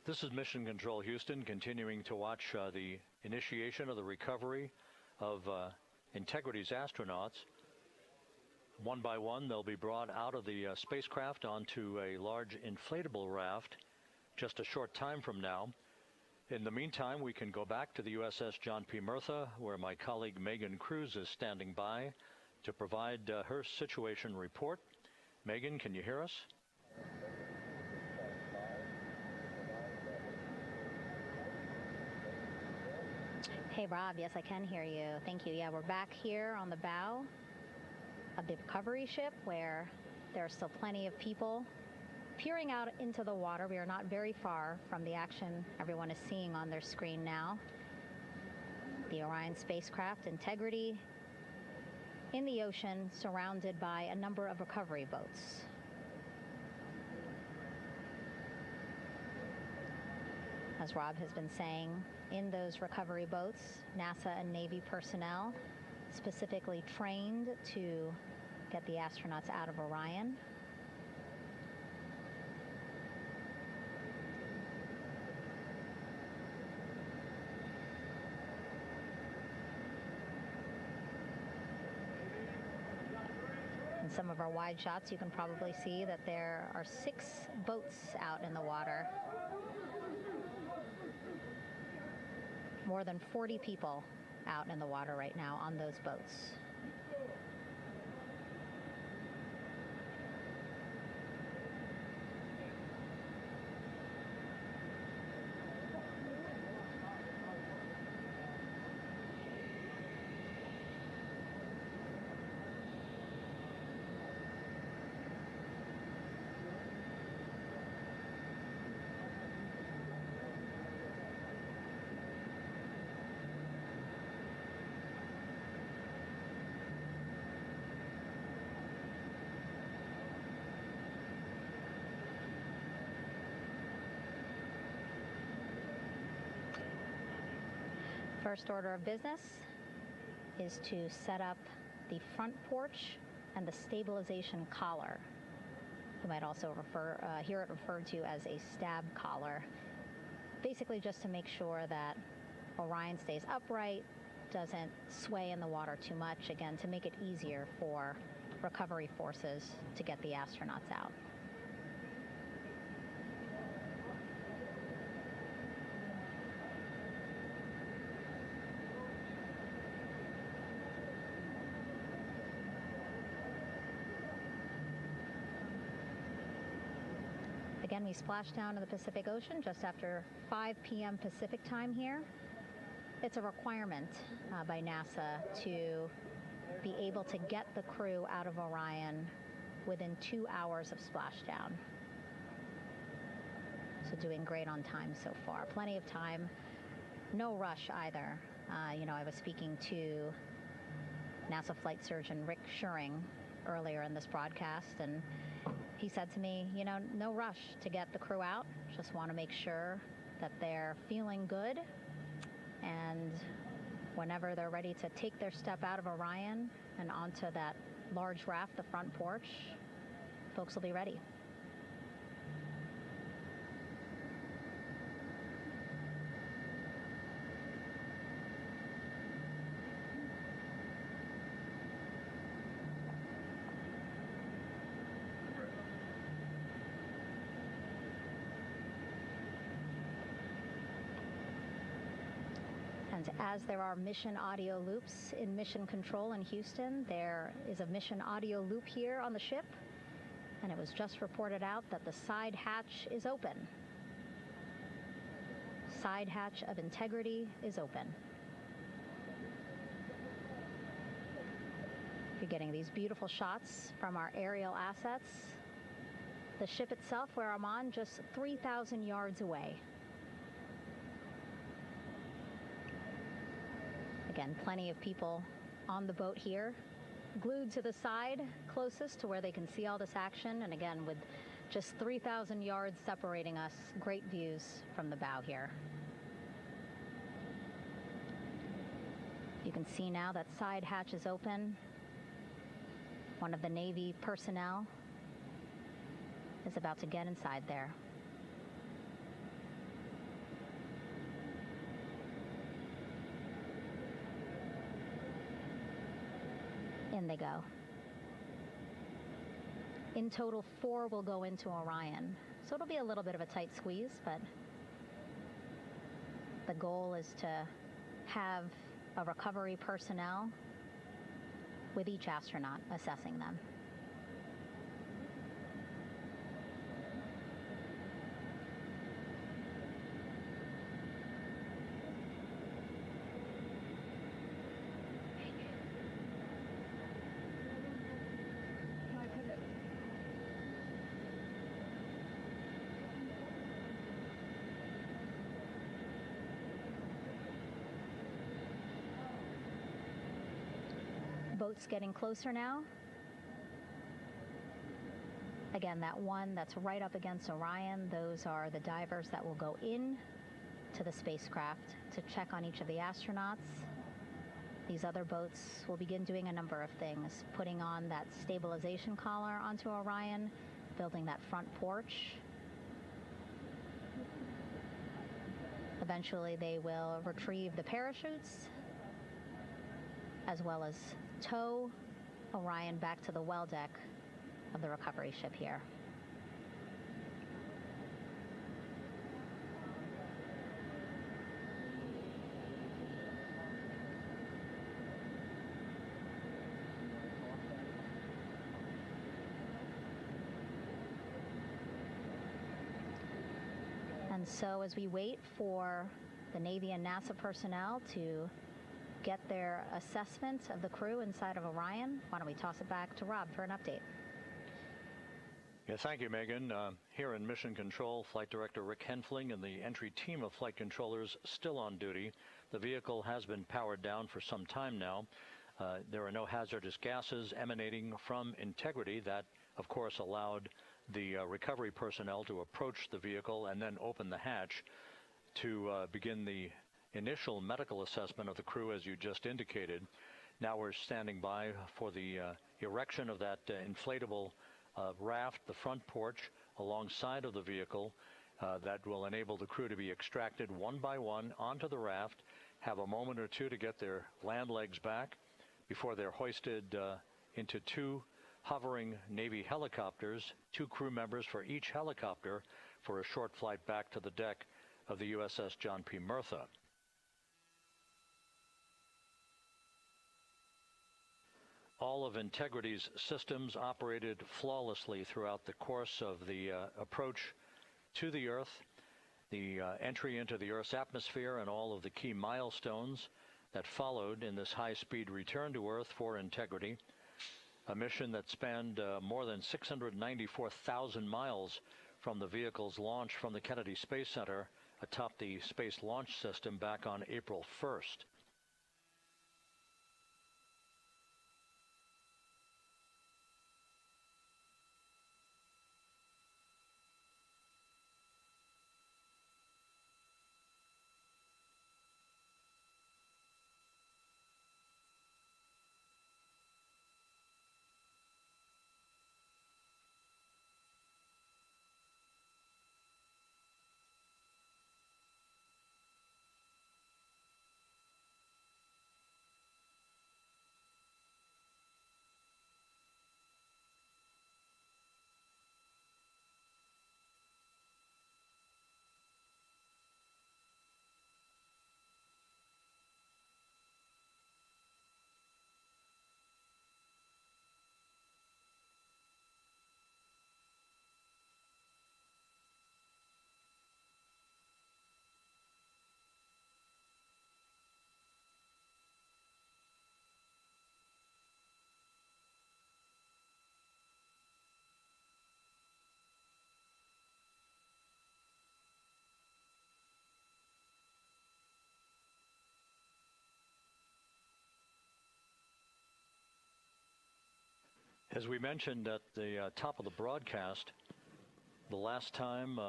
This is Mission Control Houston, continuing to watch the initiation of the recovery of Integrity's astronauts. One by one, they'll be brought out of the spacecraft onto a large inflatable raft just a short time from now. In the meantime, we can go back to the USS John P. Murtha, where my colleague Megan Cruz is standing by to provide her situation report. Megan, can you hear us? Hey, Rob. Yes, I can hear you. Thank you. Yeah, we're back here on the bow of the recovery ship where there are still plenty of people peering out into the water. We are not very far from the action everyone is seeing on their screen now. The Orion spacecraft, Integrity, in the ocean, surrounded by a number of recovery boats. As Rob has been saying, in those recovery boats, NASA and Navy personnel specifically trained to get the astronauts out of Orion. In some of our wide shots, you can probably see that there are 6 boats out in the water. More than 40 people out in the water right now on those boats. First order of business is to set up the front porch and the stabilization collar. You might also hear it referred to as a stab collar. Basically just to make sure that Orion stays upright, doesn't sway in the water too much, again, to make it easier for recovery forces to get the astronauts out. Again, we splashed down to the Pacific Ocean just after 5 p.m. Pacific time here. It's a requirement by NASA to be able to get the crew out of Orion within 2 hours of splashdown. So doing great on time so far. Plenty of time. No rush either. I was speaking to NASA flight surgeon Rick Schuring earlier in this broadcast, and he said to me, no rush to get the crew out. Just want to make sure that they're feeling good, and whenever they're ready to take their step out of Orion and onto that large raft, the front porch, folks will be ready. And as there are mission audio loops in Mission Control in Houston, there is a mission audio loop here on the ship, and it was just reported out that the side hatch is open. Side hatch of integrity is open. You're getting these beautiful shots from our aerial assets. The ship itself, where I'm on, just 3,000 yards away. Again, plenty of people on the boat here, glued to the side closest to where they can see all this action. And again, with just 3,000 yards separating us, great views from the bow here. You can see now that side hatch is open. One of the Navy personnel is about to get inside there. In they go. In total, 4 will go into Orion. So it'll be a little bit of a tight squeeze, but the goal is to have a recovery personnel with each astronaut assessing them. Boat's getting closer now. Again, that one that's right up against Orion, those are the divers that will go in to the spacecraft to check on each of the astronauts. These other boats will begin doing a number of things, putting on that stabilization collar onto Orion, building that front porch. Eventually, they will retrieve the parachutes, as well as tow Orion back to the well deck of the recovery ship here. And so as we wait for the Navy and NASA personnel to get their assessment of the crew inside of Orion, why don't we toss it back to Rob for an update? Yeah, thank you, Megan. Here in Mission Control, Flight Director Rick Henfling and the entry team of flight controllers still on duty. The vehicle has been powered down for some time now. There are no hazardous gases emanating from integrity. That, of course, allowed the recovery personnel to approach the vehicle and then open the hatch to begin the initial medical assessment of the crew, as you just indicated. Now we're standing by for the erection of that inflatable raft, the front porch, alongside of the vehicle that will enable the crew to be extracted one by one onto the raft, have a moment or two to get their land legs back before they're hoisted into two hovering Navy helicopters, 2 crew members for each helicopter, for a short flight back to the deck of the USS John P. Murtha. All of Integrity's systems operated flawlessly throughout the course of the approach to the Earth, the entry into the Earth's atmosphere, and all of the key milestones that followed in this high-speed return to Earth for Integrity, a mission that spanned more than 694,000 miles from the vehicle's launch from the Kennedy Space Center atop the Space Launch System back on April 1st. As we mentioned at the top of the broadcast, the last time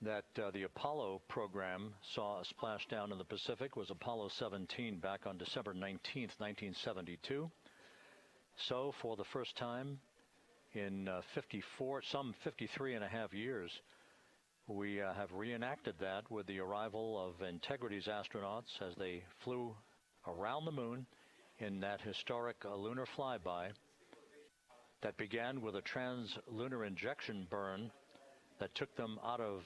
that the Apollo program saw a splashdown in the Pacific was Apollo 17 back on December 19th, 1972. So for the first time in some 53 and a half years, we have reenacted that with the arrival of Integrity's astronauts as they flew around the moon in that historic lunar flyby that began with a trans-lunar injection burn that took them out of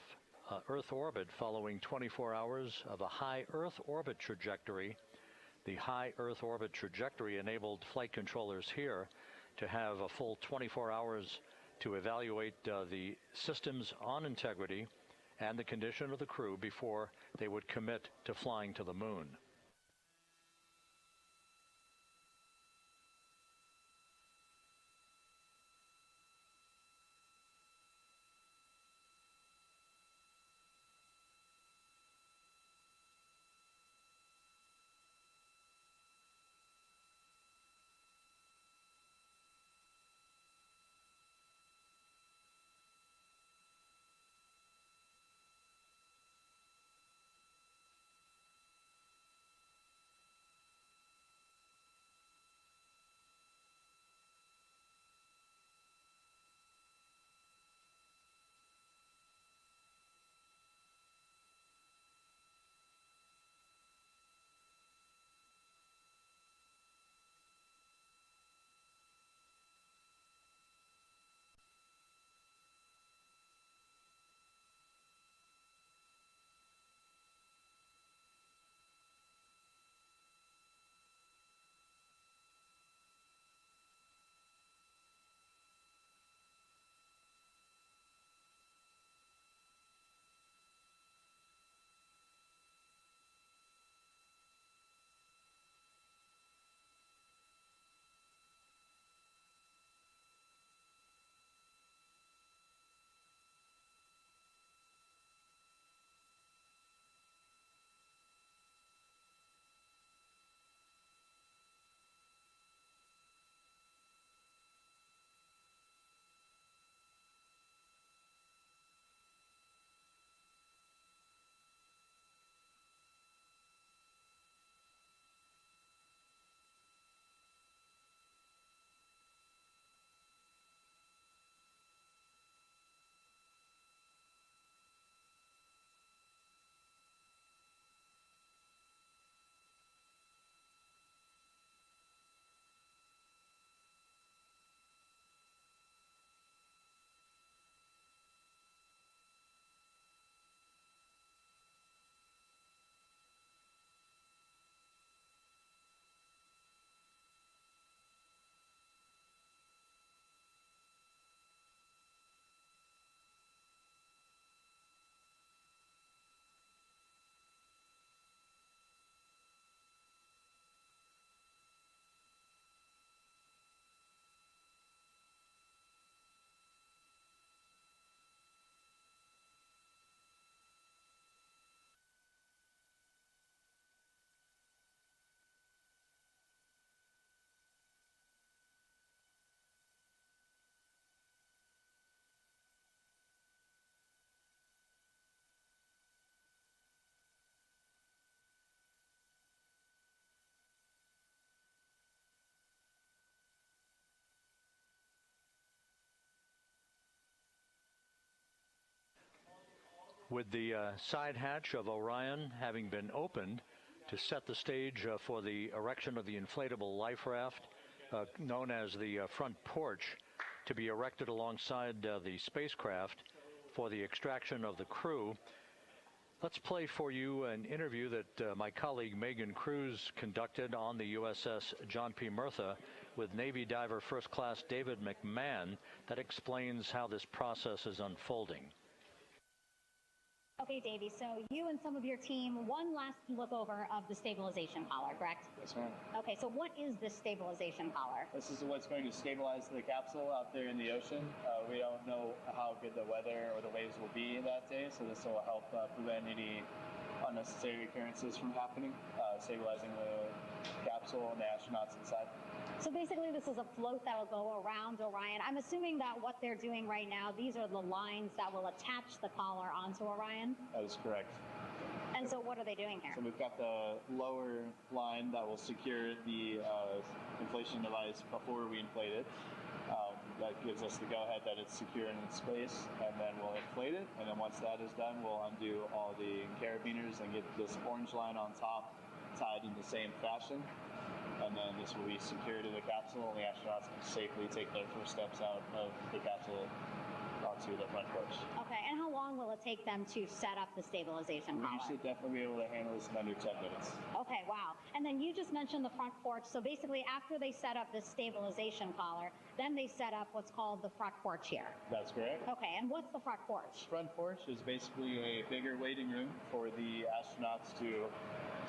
Earth orbit following 24 hours of a high Earth orbit trajectory. The high Earth orbit trajectory enabled flight controllers here to have a full 24 hours to evaluate the systems on Integrity and the condition of the crew before they would commit to flying to the moon. With the side hatch of Orion having been opened to set the stage for the erection of the inflatable life raft, known as the front porch, to be erected alongside the spacecraft for the extraction of the crew. Let's play for you an interview that my colleague Megan Cruz conducted on the USS John P. Murtha with Navy diver First Class David McMahon that explains how this process is unfolding. Okay, Davey, so you and some of your team, one last look over of the stabilization collar, correct? Yes, ma'am. Okay, so what is this stabilization collar? This is what's going to stabilize the capsule out there in the ocean. We don't know how good the weather or the waves will be that day, so this will help prevent any unnecessary occurrences from happening, stabilizing the capsule and the astronauts inside. So basically this is a float that will go around Orion. I'm assuming that what they're doing right now, these are the lines that will attach the collar onto Orion? That is correct. And so what are they doing here? So we've got the lower line that will secure the inflation device before we inflate it. That gives us the go-ahead that it's secure in its place, and then we'll inflate it. And then once that is done, we'll undo all the carabiners and get this orange line on top tied in the same fashion. And then this will be secured to the capsule, and the astronauts can safely take their first steps out of the capsule onto the front porch. Okay, and how long will it take them to set up the stabilization collar? We should definitely be able to handle this in under 10 minutes. Okay, wow. And then you just mentioned the front porch. So basically after they set up this stabilization collar, then they set up what's called the front porch here. That's correct. Okay, and what's the front porch? Front porch is basically a bigger waiting room for the astronauts to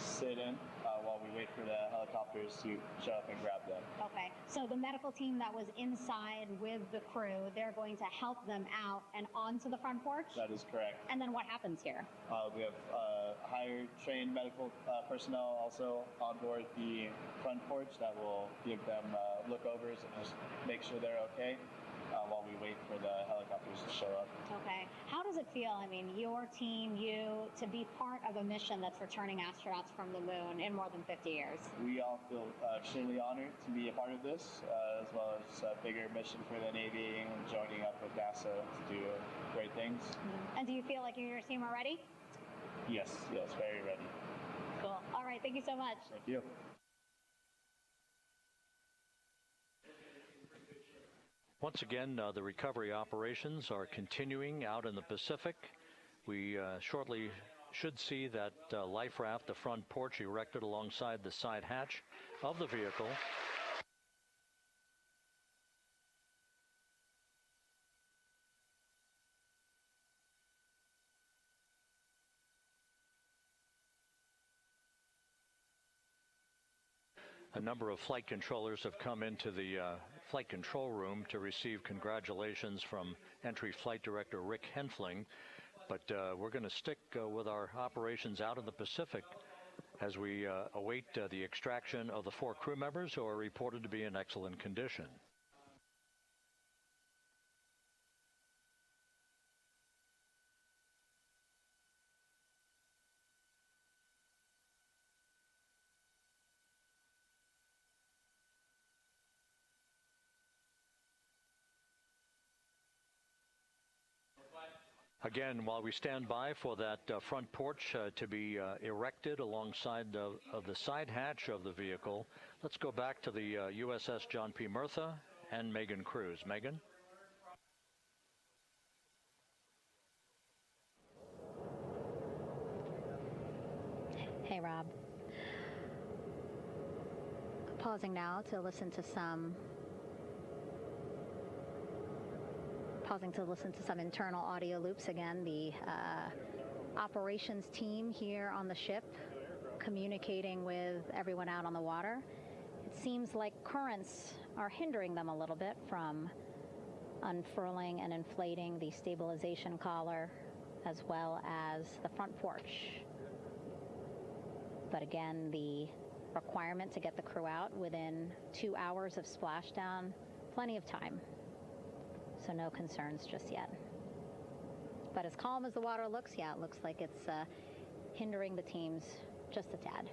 sit in while we wait for the helicopters to show up and grab them. Okay, so the medical team that was inside with the crew, they're going to help them out and onto the front porch? That is correct. And then what happens here? We have higher trained medical personnel also on board the front porch that will give them lookovers and just make sure they're okay while we wait for the helicopters to show up. Okay. How does it feel, I mean, your team, you, to be part of a mission that's returning astronauts from the moon in more than 50 years? We all feel extremely honored to be a part of this, as well as a bigger mission for the Navy and joining up with NASA to do great things. Mm-hmm. And do you feel like you and your team are ready? Yes, very ready. Cool. All right, thank you so much. Thank you. Once again, the recovery operations are continuing out in the Pacific. We shortly should see that life raft, the front porch, erected alongside the side hatch of the vehicle. A number of flight controllers have come into the flight control room to receive congratulations from Entry Flight Director Rick Henfling. But we're going to stick with our operations out in the Pacific as we await the extraction of the 4 crew members who are reported to be in excellent condition. Again, while we stand by for that front porch to be erected alongside of the side hatch of the vehicle, let's go back to the USS John P. Murtha and Megan Cruz. Megan? Hey, Rob. Pausing now to listen to some internal audio loops. Again, the operations team here on the ship communicating with everyone out on the water. It seems like currents are hindering them a little bit from unfurling and inflating the stabilization collar as well as the front porch. But again, the requirement to get the crew out within 2 hours of splashdown, plenty of time. So no concerns just yet. But as calm as the water looks, yeah, it looks like it's hindering the teams just a tad.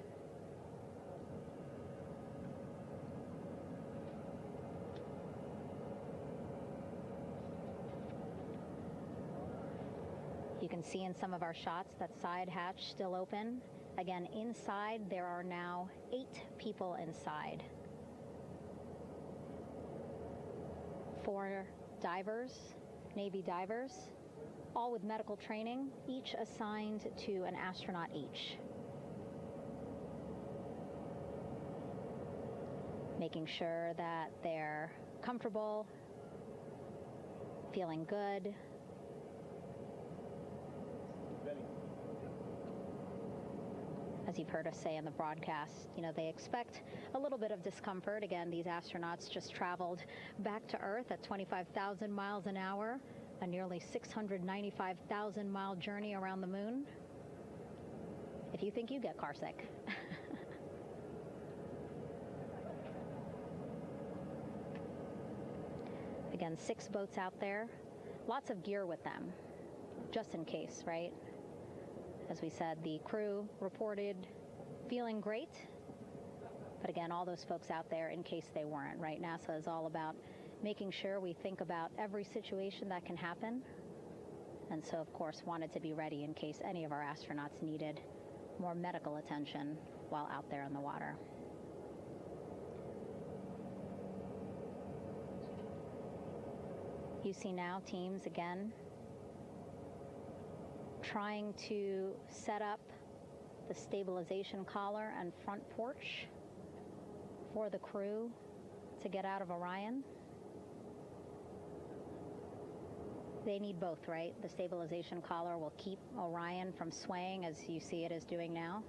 You can see in some of our shots that side hatch still open. Again, inside there are now 8 people inside. 4 divers, Navy divers, all with medical training, each assigned to an astronaut each. Making sure that they're comfortable, feeling good. As you've heard us say in the broadcast, you know, they expect a little bit of discomfort. Again, these astronauts just traveled back to Earth at 25,000 miles an hour, a nearly 695,000-mile journey around the moon. If you think you get carsick. Again, 6 boats out there, lots of gear with them, just in case, right? As we said, the crew reported feeling great, but again, all those folks out there in case they weren't, right? NASA is all about making sure we think about every situation that can happen, and so, of course, wanted to be ready in case any of our astronauts needed more medical attention while out there in the water. You see now teams, again, trying to set up the stabilization collar and front porch for the crew to get out of Orion. They need both, right? The stabilization collar will keep Orion from swaying as you see it is doing now.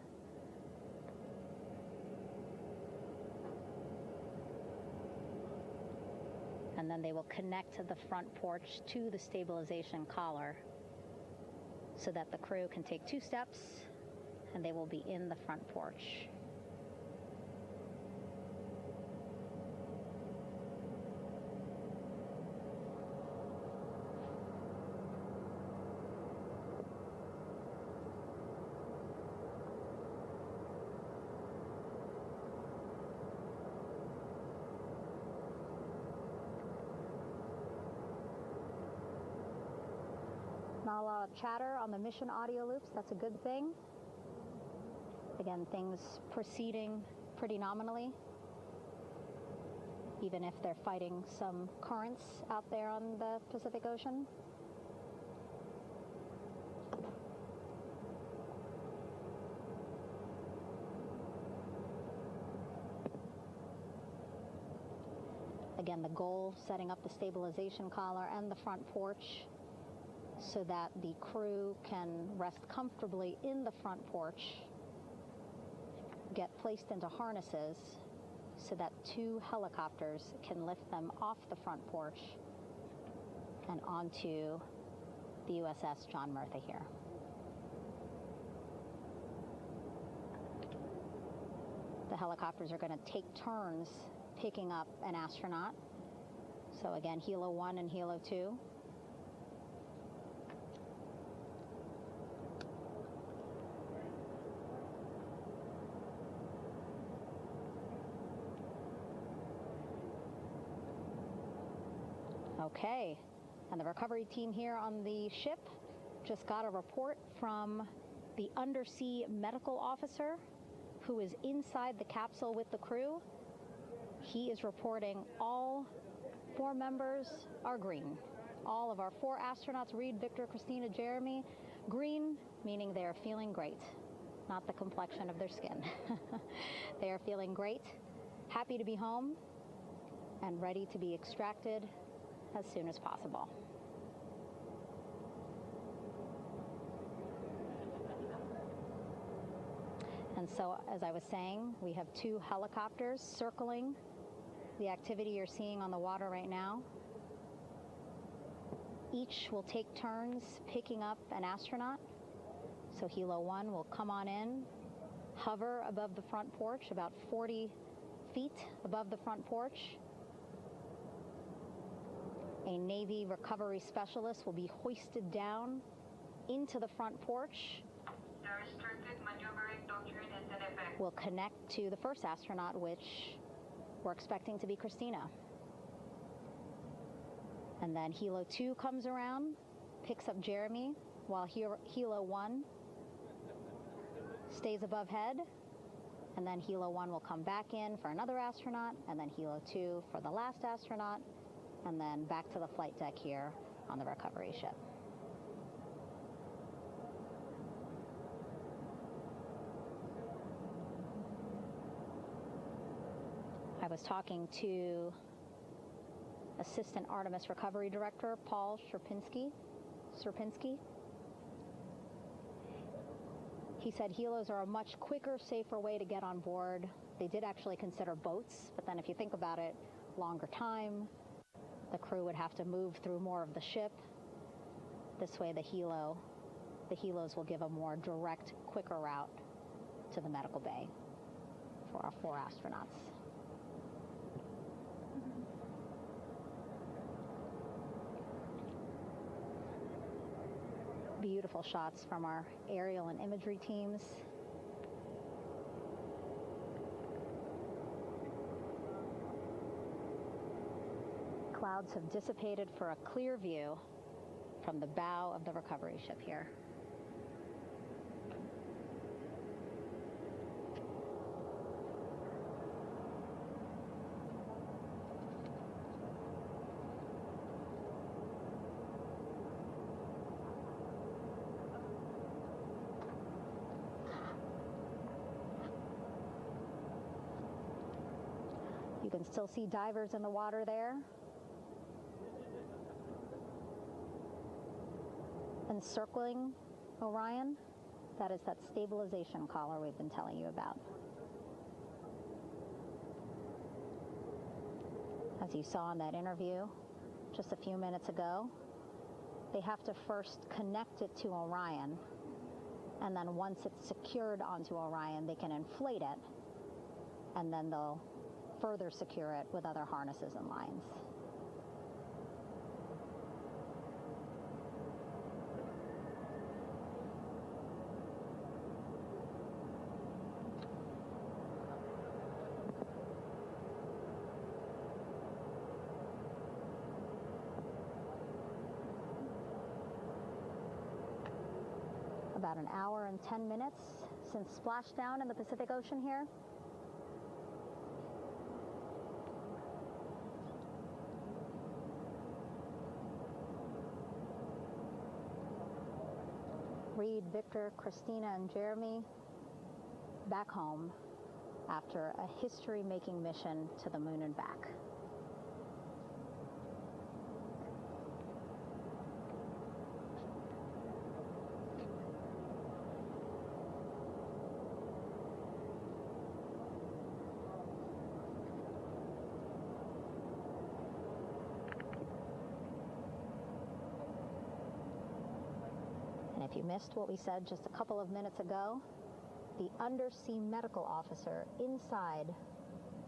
And then they will connect the front porch to the stabilization collar so that the crew can take 2 steps and they will be in the front porch. Not a lot of chatter on the mission audio loops. That's a good thing. Again, things proceeding pretty nominally, even if they're fighting some currents out there on the Pacific Ocean. Again, the goal, setting up the stabilization collar and the front porch so that the crew can rest comfortably in the front porch, get placed into harnesses so that 2 helicopters can lift them off the front porch and onto the USS John Murtha here. The helicopters are going to take turns picking up an astronaut. So again, Helo 1 and Helo 2. Okay, and the recovery team here on the ship just got a report from the undersea medical officer who is inside the capsule with the crew. He is reporting all 4 members are green. All of our 4 astronauts, Reed, Victor, Christina, Jeremy, green, meaning they are feeling great, not the complexion of their skin. They are feeling great, happy to be home, and ready to be extracted as soon as possible. And so, as I was saying, we have 2 helicopters circling the activity you're seeing on the water right now. Each will take turns picking up an astronaut. So Helo 1 will come on in, hover above the front porch, about 40 feet above the front porch. A Navy recovery specialist will be hoisted down into the front porch. The restricted maneuvering doctrine is in effect. Will connect to the first astronaut, which we're expecting to be Christina. And then Helo 2 comes around, picks up Jeremy, while Helo 1 stays above head, and then Helo 1 will come back in for another astronaut, and then Helo 2 for the last astronaut, and then back to the flight deck here on the recovery ship. I was talking to Assistant Artemis Recovery Director Paul Sierpinski. He said helos are a much quicker, safer way to get on board. They did actually consider boats, but then if you think about it, longer time, the crew would have to move through more of the ship. This way the helos will give a more direct, quicker route to the medical bay for our 4 astronauts. Beautiful shots from our aerial and imagery teams. Clouds have dissipated for a clear view from the bow of the recovery ship here. You can still see divers in the water there. Encircling Orion, that is that stabilization collar we've been telling you about. As you saw in that interview just a few minutes ago, they have to first connect it to Orion, and then once it's secured onto Orion, they can inflate it, and then they'll further secure it with other harnesses and lines. About an hour and 10 minutes since splashdown in the Pacific Ocean here. Reed, Victor, Christina, and Jeremy back home after a history-making mission to the moon and back. If you missed what we said just a couple of minutes ago, the undersea medical officer inside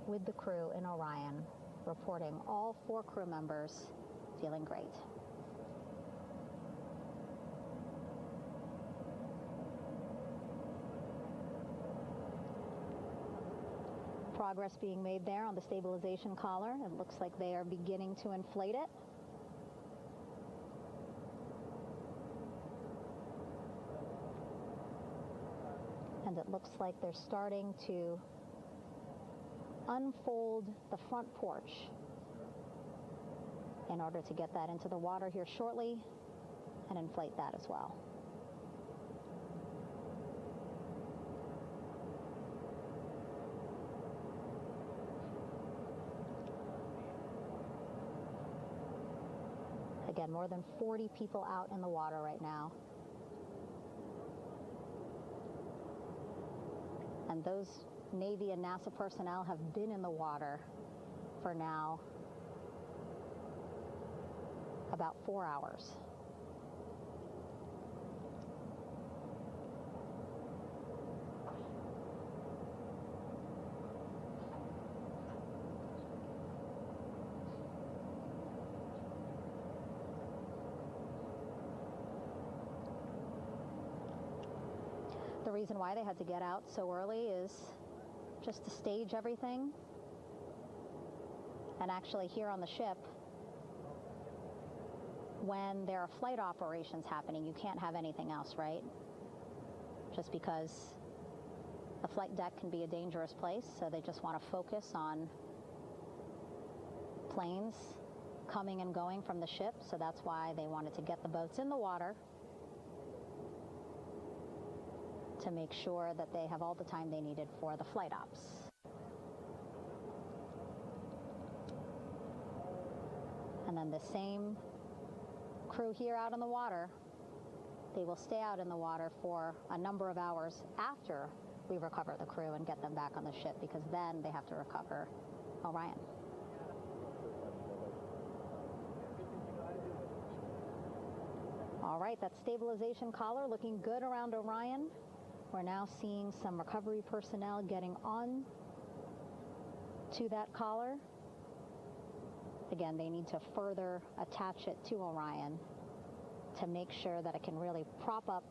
with the crew in Orion, reporting all 4 crew members feeling great. Progress being made there on the stabilization collar. It looks like they are beginning to inflate it. And it looks like they're starting to unfold the front porch in order to get that into the water here shortly and inflate that as well. Again, more than 40 people out in the water right now. And those Navy and NASA personnel have been in the water for now about 4 hours. The reason why they had to get out so early is just to stage everything. And actually here on the ship, when there are flight operations happening, you can't have anything else, right? Just because the flight deck can be a dangerous place, so they just want to focus on planes coming and going from the ship, so that's why they wanted to get the boats in the water to make sure that they have all the time they needed for the flight ops. And then the same crew here out in the water, they will stay out in the water for a number of hours after we recover the crew and get them back on the ship, because then they have to recover Orion. All right, that stabilization collar looking good around Orion. We're now seeing some recovery personnel getting on to that collar. Again, they need to further attach it to Orion to make sure that it can really prop up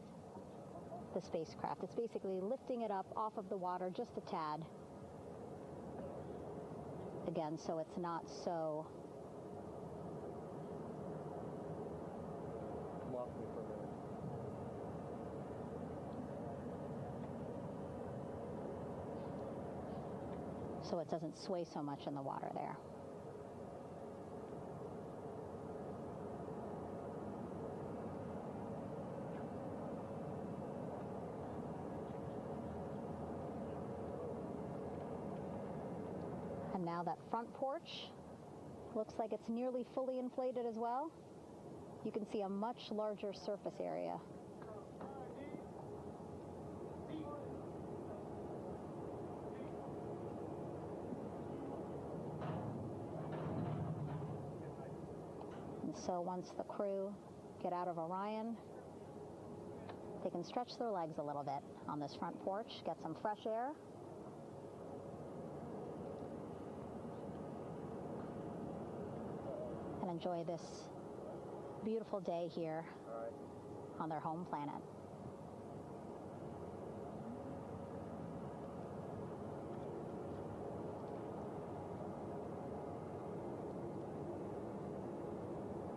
the spacecraft. It's basically lifting it up off of the water just a tad. Again, so it's not so so it doesn't sway so much in the water there. And now that front porch looks like it's nearly fully inflated as well. You can see a much larger surface area. And so once the crew get out of Orion, they can stretch their legs a little bit on this front porch, get some fresh air. And enjoy this beautiful day here on their home planet.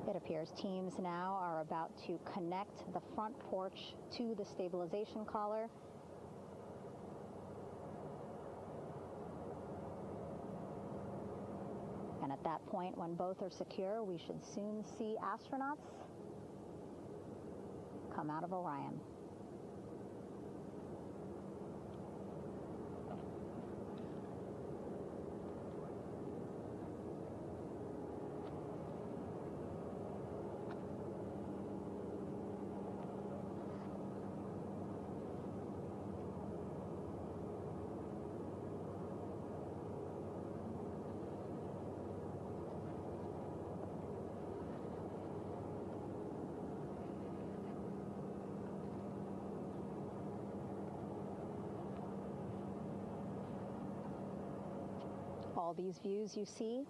It appears teams now are about to connect the front porch to the stabilization collar. And at that point, when both are secure, we should soon see astronauts come out of Orion. All these views you see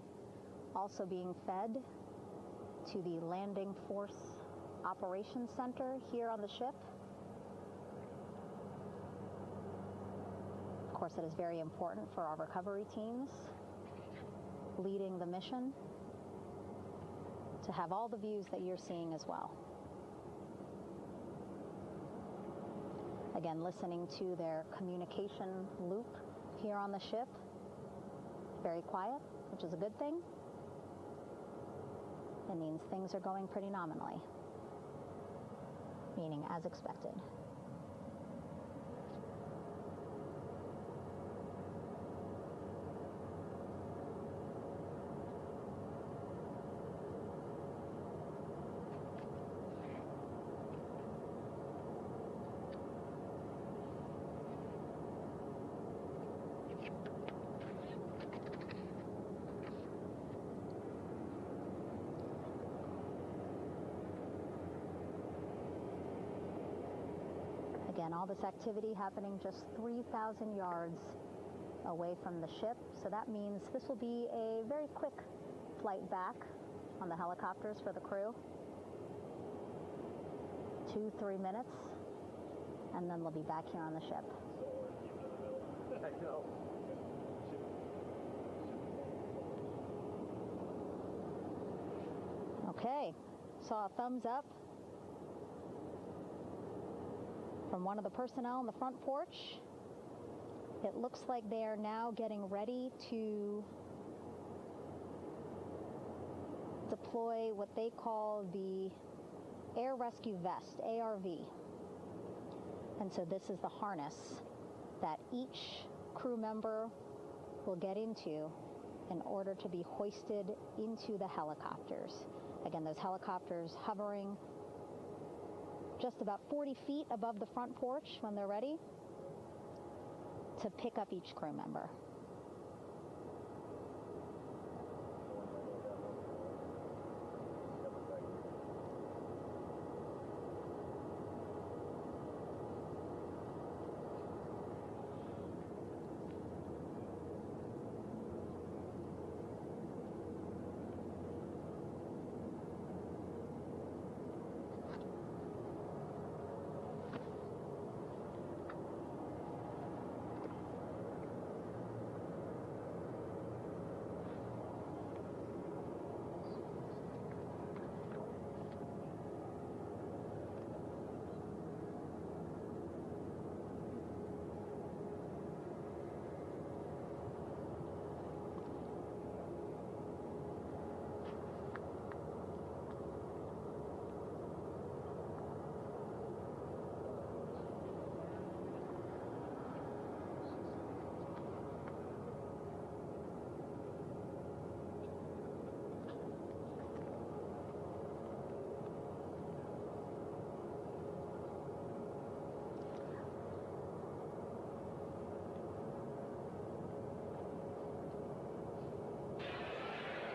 also being fed to the Landing Force Operations Center here on the ship. Of course, it is very important for our recovery teams leading the mission to have all the views that you're seeing as well. Again, listening to their communication loop here on the ship. Very quiet, which is a good thing. It means things are going pretty nominally, meaning as expected. Again, all this activity happening just 3,000 yards away from the ship. So that means this will be a very quick flight back on the helicopters for the crew. 2-3 minutes, and then they'll be back here on the ship. Okay, saw a thumbs up from one of the personnel on the front porch. It looks like they are now getting ready to deploy what they call the Air Rescue Vest, ARV. And so this is the harness that each crew member will get into in order to be hoisted into the helicopters. Again, those helicopters hovering just about 40 feet above the front porch when they're ready to pick up each crew member.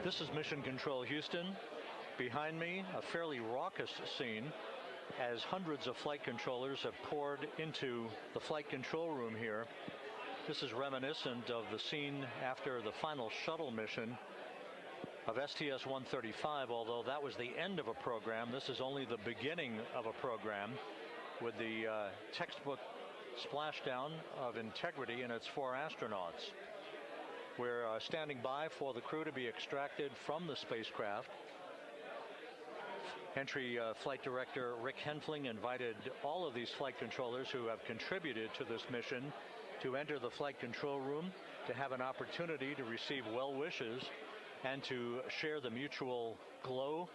This is Mission Control Houston. Behind me, a fairly raucous scene as hundreds of flight controllers have poured into the flight control room here. This is reminiscent of the scene after the final shuttle mission of STS-135, although that was the end of a program. This is only the beginning of a program with the textbook splashdown of integrity and its 4 astronauts. We're standing by for the crew to be extracted from the spacecraft. Entry Flight Director Rick Henfling invited all of these flight controllers who have contributed to this mission to enter the flight control room to have an opportunity to receive well wishes and to share the mutual glow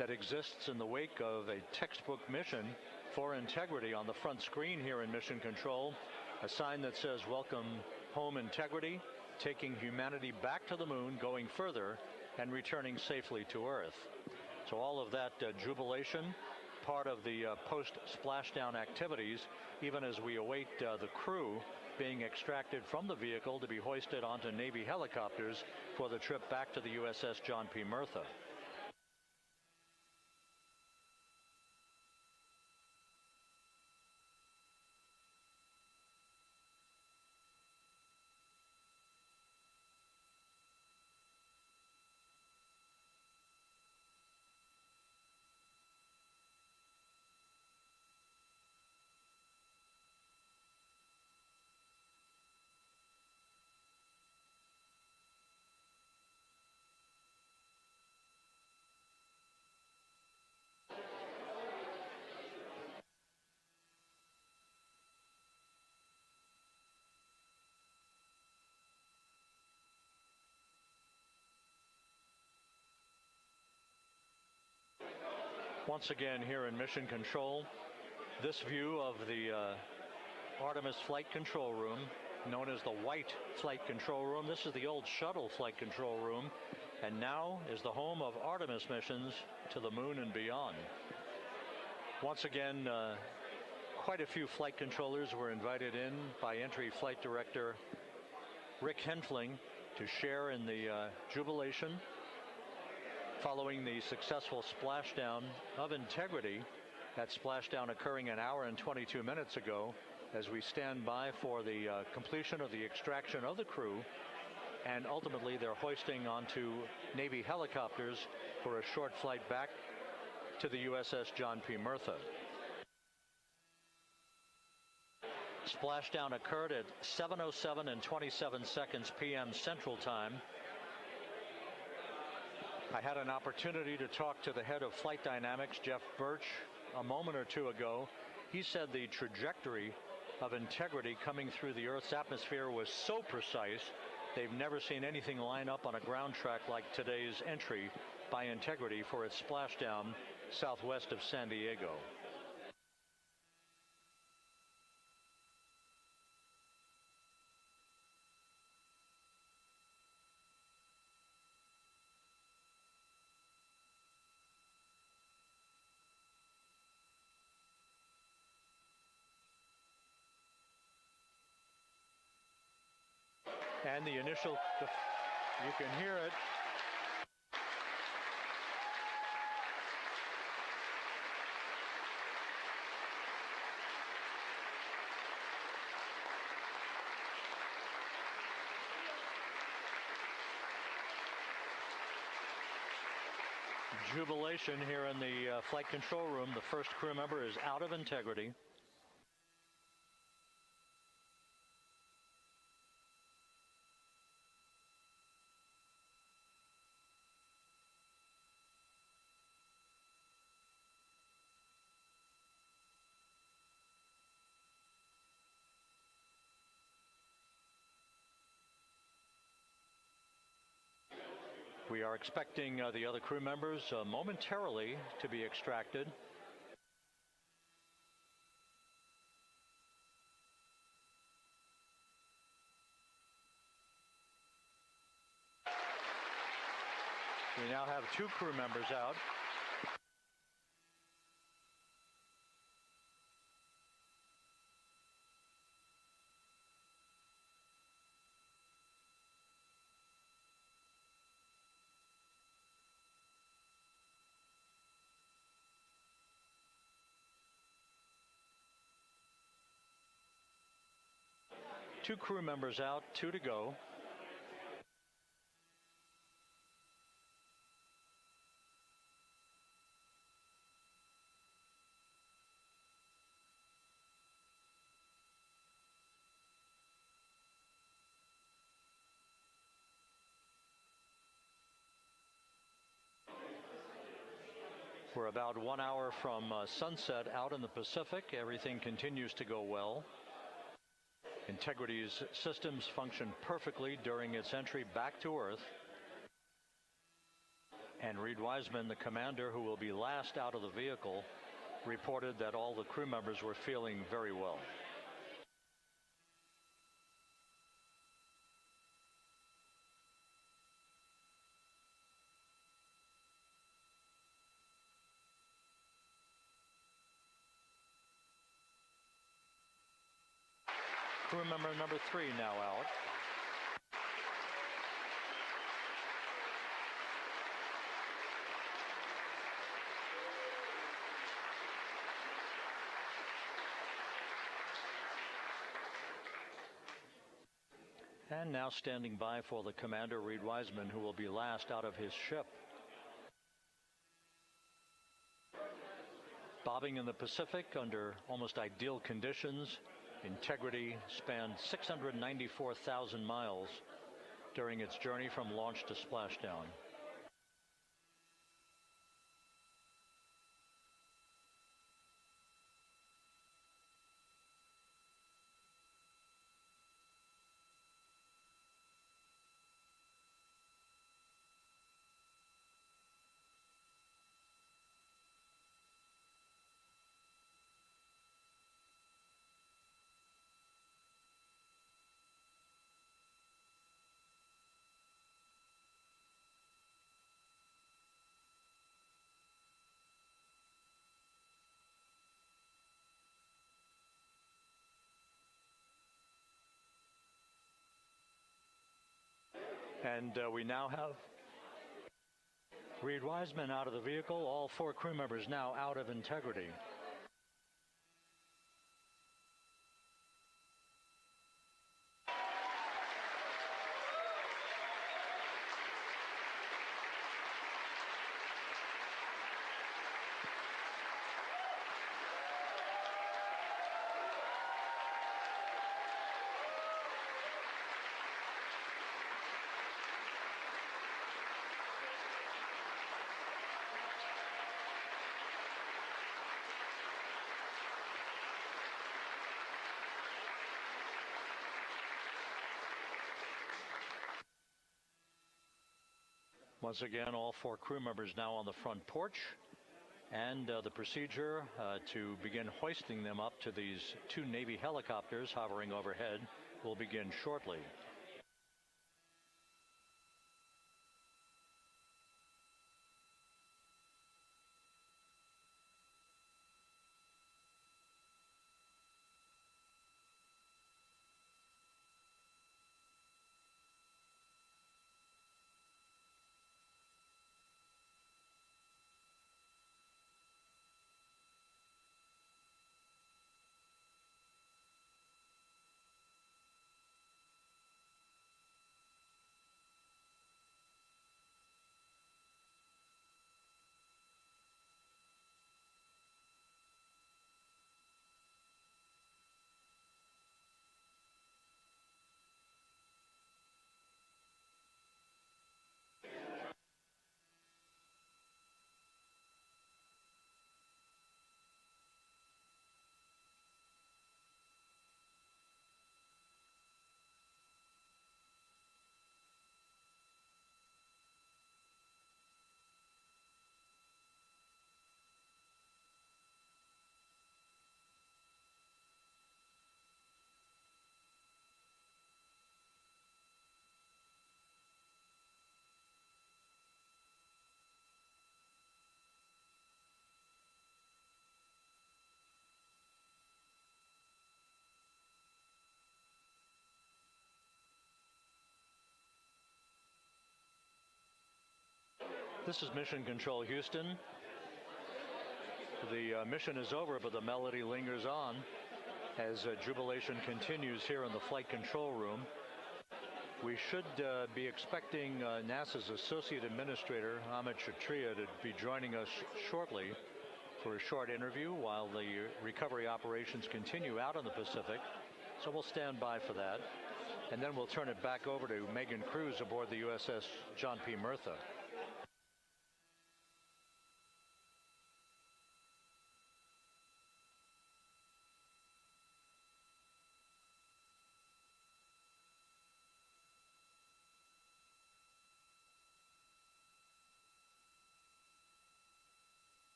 that exists in the wake of a textbook mission for integrity. On the front screen here in Mission Control, a sign that says "Welcome Home Integrity," taking humanity back to the moon, going further, and returning safely to Earth. So all of that jubilation, part of the post-splashdown activities, even as we await the crew being extracted from the vehicle to be hoisted onto Navy helicopters for the trip back to the USS John P. Murtha. Once again here in Mission Control, this view of the Artemis Flight Control Room, known as the White Flight Control Room. This is the old shuttle flight control room, and now is the home of Artemis missions to the moon and beyond. Once again, quite a few flight controllers were invited in by Entry Flight Director Rick Henfling to share in the jubilation following the successful splashdown of integrity. That splashdown occurring an hour and 22 minutes ago, as we stand by for the completion of the extraction of the crew, and ultimately their hoisting onto Navy helicopters for a short flight back to the USS John P. Murtha. Splashdown occurred at 7:07 and 27 seconds p.m. Central Time. I had an opportunity to talk to the head of Flight Dynamics, Jeff Birch, a moment or two ago. He said the trajectory of Integrity coming through the Earth's atmosphere was so precise, they've never seen anything line up on a ground track like today's entry by Integrity for its splashdown southwest of San Diego. And the initial, you can hear it. Jubilation here in the flight control room. The first crew member is out of Integrity. We are expecting the other crew members momentarily to be extracted. We now have 2 crew members out. Two crew members out, 2 to go. We're about 1 hour from sunset out in the Pacific. Everything continues to go well. Integrity's systems function perfectly during its entry back to Earth. And Reed Wiseman, the commander who will be last out of the vehicle, reported that all the crew members were feeling very well. Crew member number 3 now out. And now standing by for the commander, Reed Wiseman, who will be last out of his ship. Bobbing in the Pacific under almost ideal conditions, Integrity spanned 694,000 miles during its journey from launch to splashdown. And we now have Reed Wiseman out of the vehicle, all 4 crew members now out of Integrity. Once again, all 4 crew members now on the front porch, and the procedure to begin hoisting them up to these 2 Navy helicopters hovering overhead will begin shortly. This is Mission Control Houston. The mission is over, but the melody lingers on as jubilation continues here in the flight control room. We should be expecting NASA's Associate Administrator, Amit Kshatriya, to be joining us shortly for a short interview while the recovery operations continue out in the Pacific. So we'll stand by for that. And then we'll turn it back over to Megan Cruz aboard the USS John P. Murtha.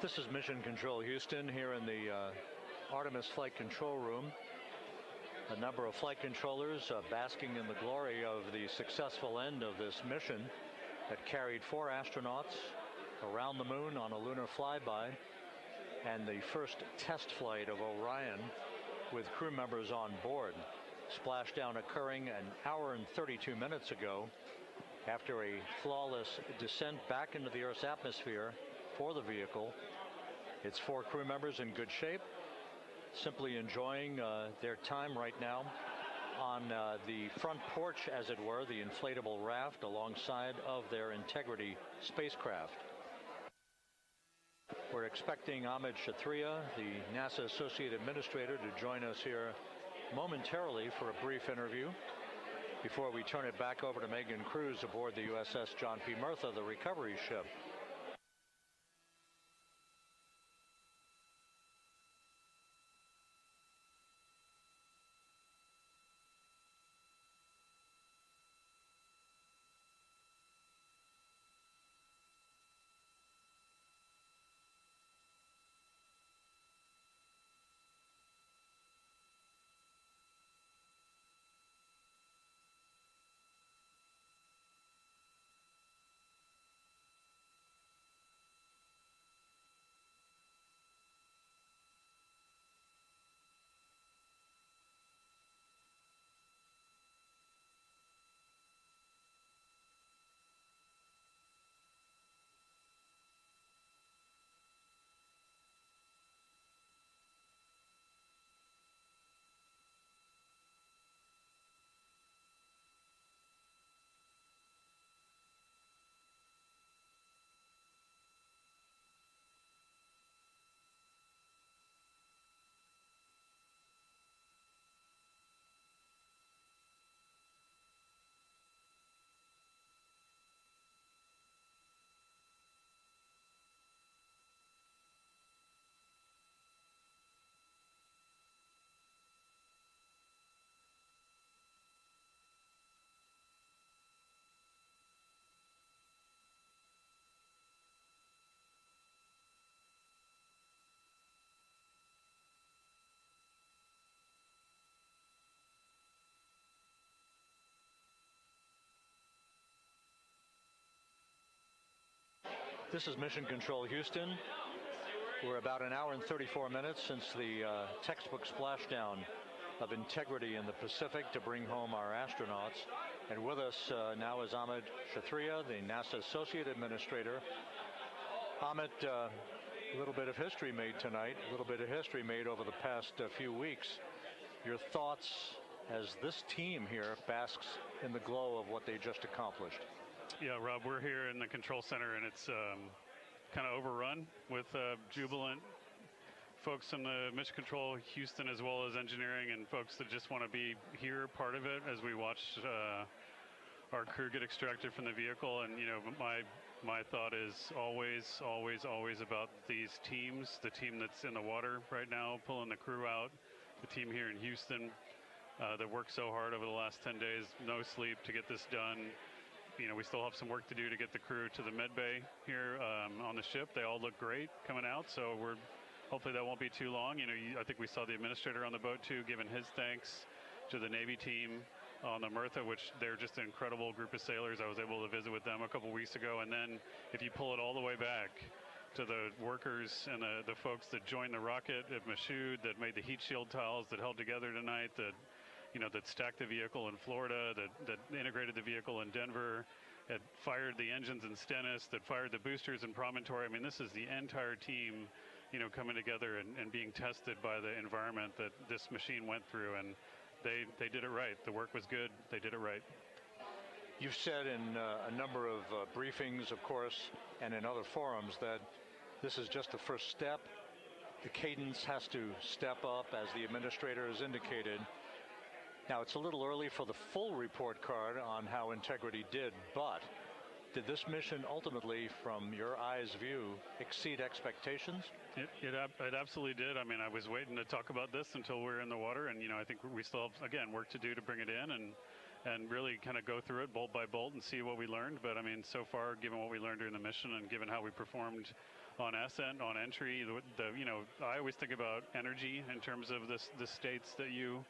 This is Mission Control Houston here in the Artemis Flight Control Room. A number of flight controllers basking in the glory of the successful end of this mission that carried 4 astronauts around the moon on a lunar flyby, and the first test flight of Orion with crew members on board. Splashdown occurring an hour and 32 minutes ago after a flawless descent back into the Earth's atmosphere for the vehicle. Its 4 crew members in good shape, simply enjoying their time right now on the front porch, as it were, the inflatable raft alongside of their Integrity spacecraft. We're expecting Amit Kshatriya, the NASA Associate Administrator, to join us here momentarily for a brief interview before we turn it back over to Megan Cruz aboard the USS John P. Murtha, the recovery ship. This is Mission Control Houston. We're about an hour and 34 minutes since the textbook splashdown of integrity in the Pacific to bring home our astronauts. And with us now is Amit Kshatriya, the NASA Associate Administrator. Amit, a little bit of history made tonight, a little bit of history made over the past few weeks. Your thoughts as this team here basks in the glow of what they just accomplished. Yeah, Rob, we're here in the control center, and it's kind of overrun with jubilant folks in the Mission Control Houston, as well as engineering, and folks that just want to be here, part of it, as we watch our crew get extracted from the vehicle. And, you know, my thought is always about these teams, the team that's in the water right now, pulling the crew out, the team here in Houston that worked so hard over the last 10 days, no sleep to get this done. You know, we still have some work to do to get the crew to the med bay here on the ship. They all look great coming out, so hopefully that won't be too long. You know, I think we saw the administrator on the boat too, giving his thanks to the Navy team on the Mirtha, which they're just an incredible group of sailors. I was able to visit with them a couple weeks ago. And then if you pull it all the way back to the workers and the folks that joined the rocket at Michoud, that made the heat shield tiles, that held together tonight, that stacked the vehicle in Florida, that integrated the vehicle in Denver, that fired the engines in Stennis, that fired the boosters in Promontory. I mean, this is the entire team, you know, coming together and being tested by the environment that this machine went through, and they did it right. The work was good. They did it right. You've said in a number of briefings, of course, and in other forums that this is just the first step. The cadence has to step up, as the administrator has indicated. Now, it's a little early for the full report card on how integrity did, but did this mission ultimately, from your eyes view, exceed expectations? It absolutely did. I mean, I was waiting to talk about this until we were in the water, and, you know, I think we still have, again, work to do to bring it in and really kind of go through it bolt by bolt and see what we learned. But, I mean, so far, given what we learned during the mission and given how we performed on ascent, on entry, you know, I always think about energy in terms of the states that you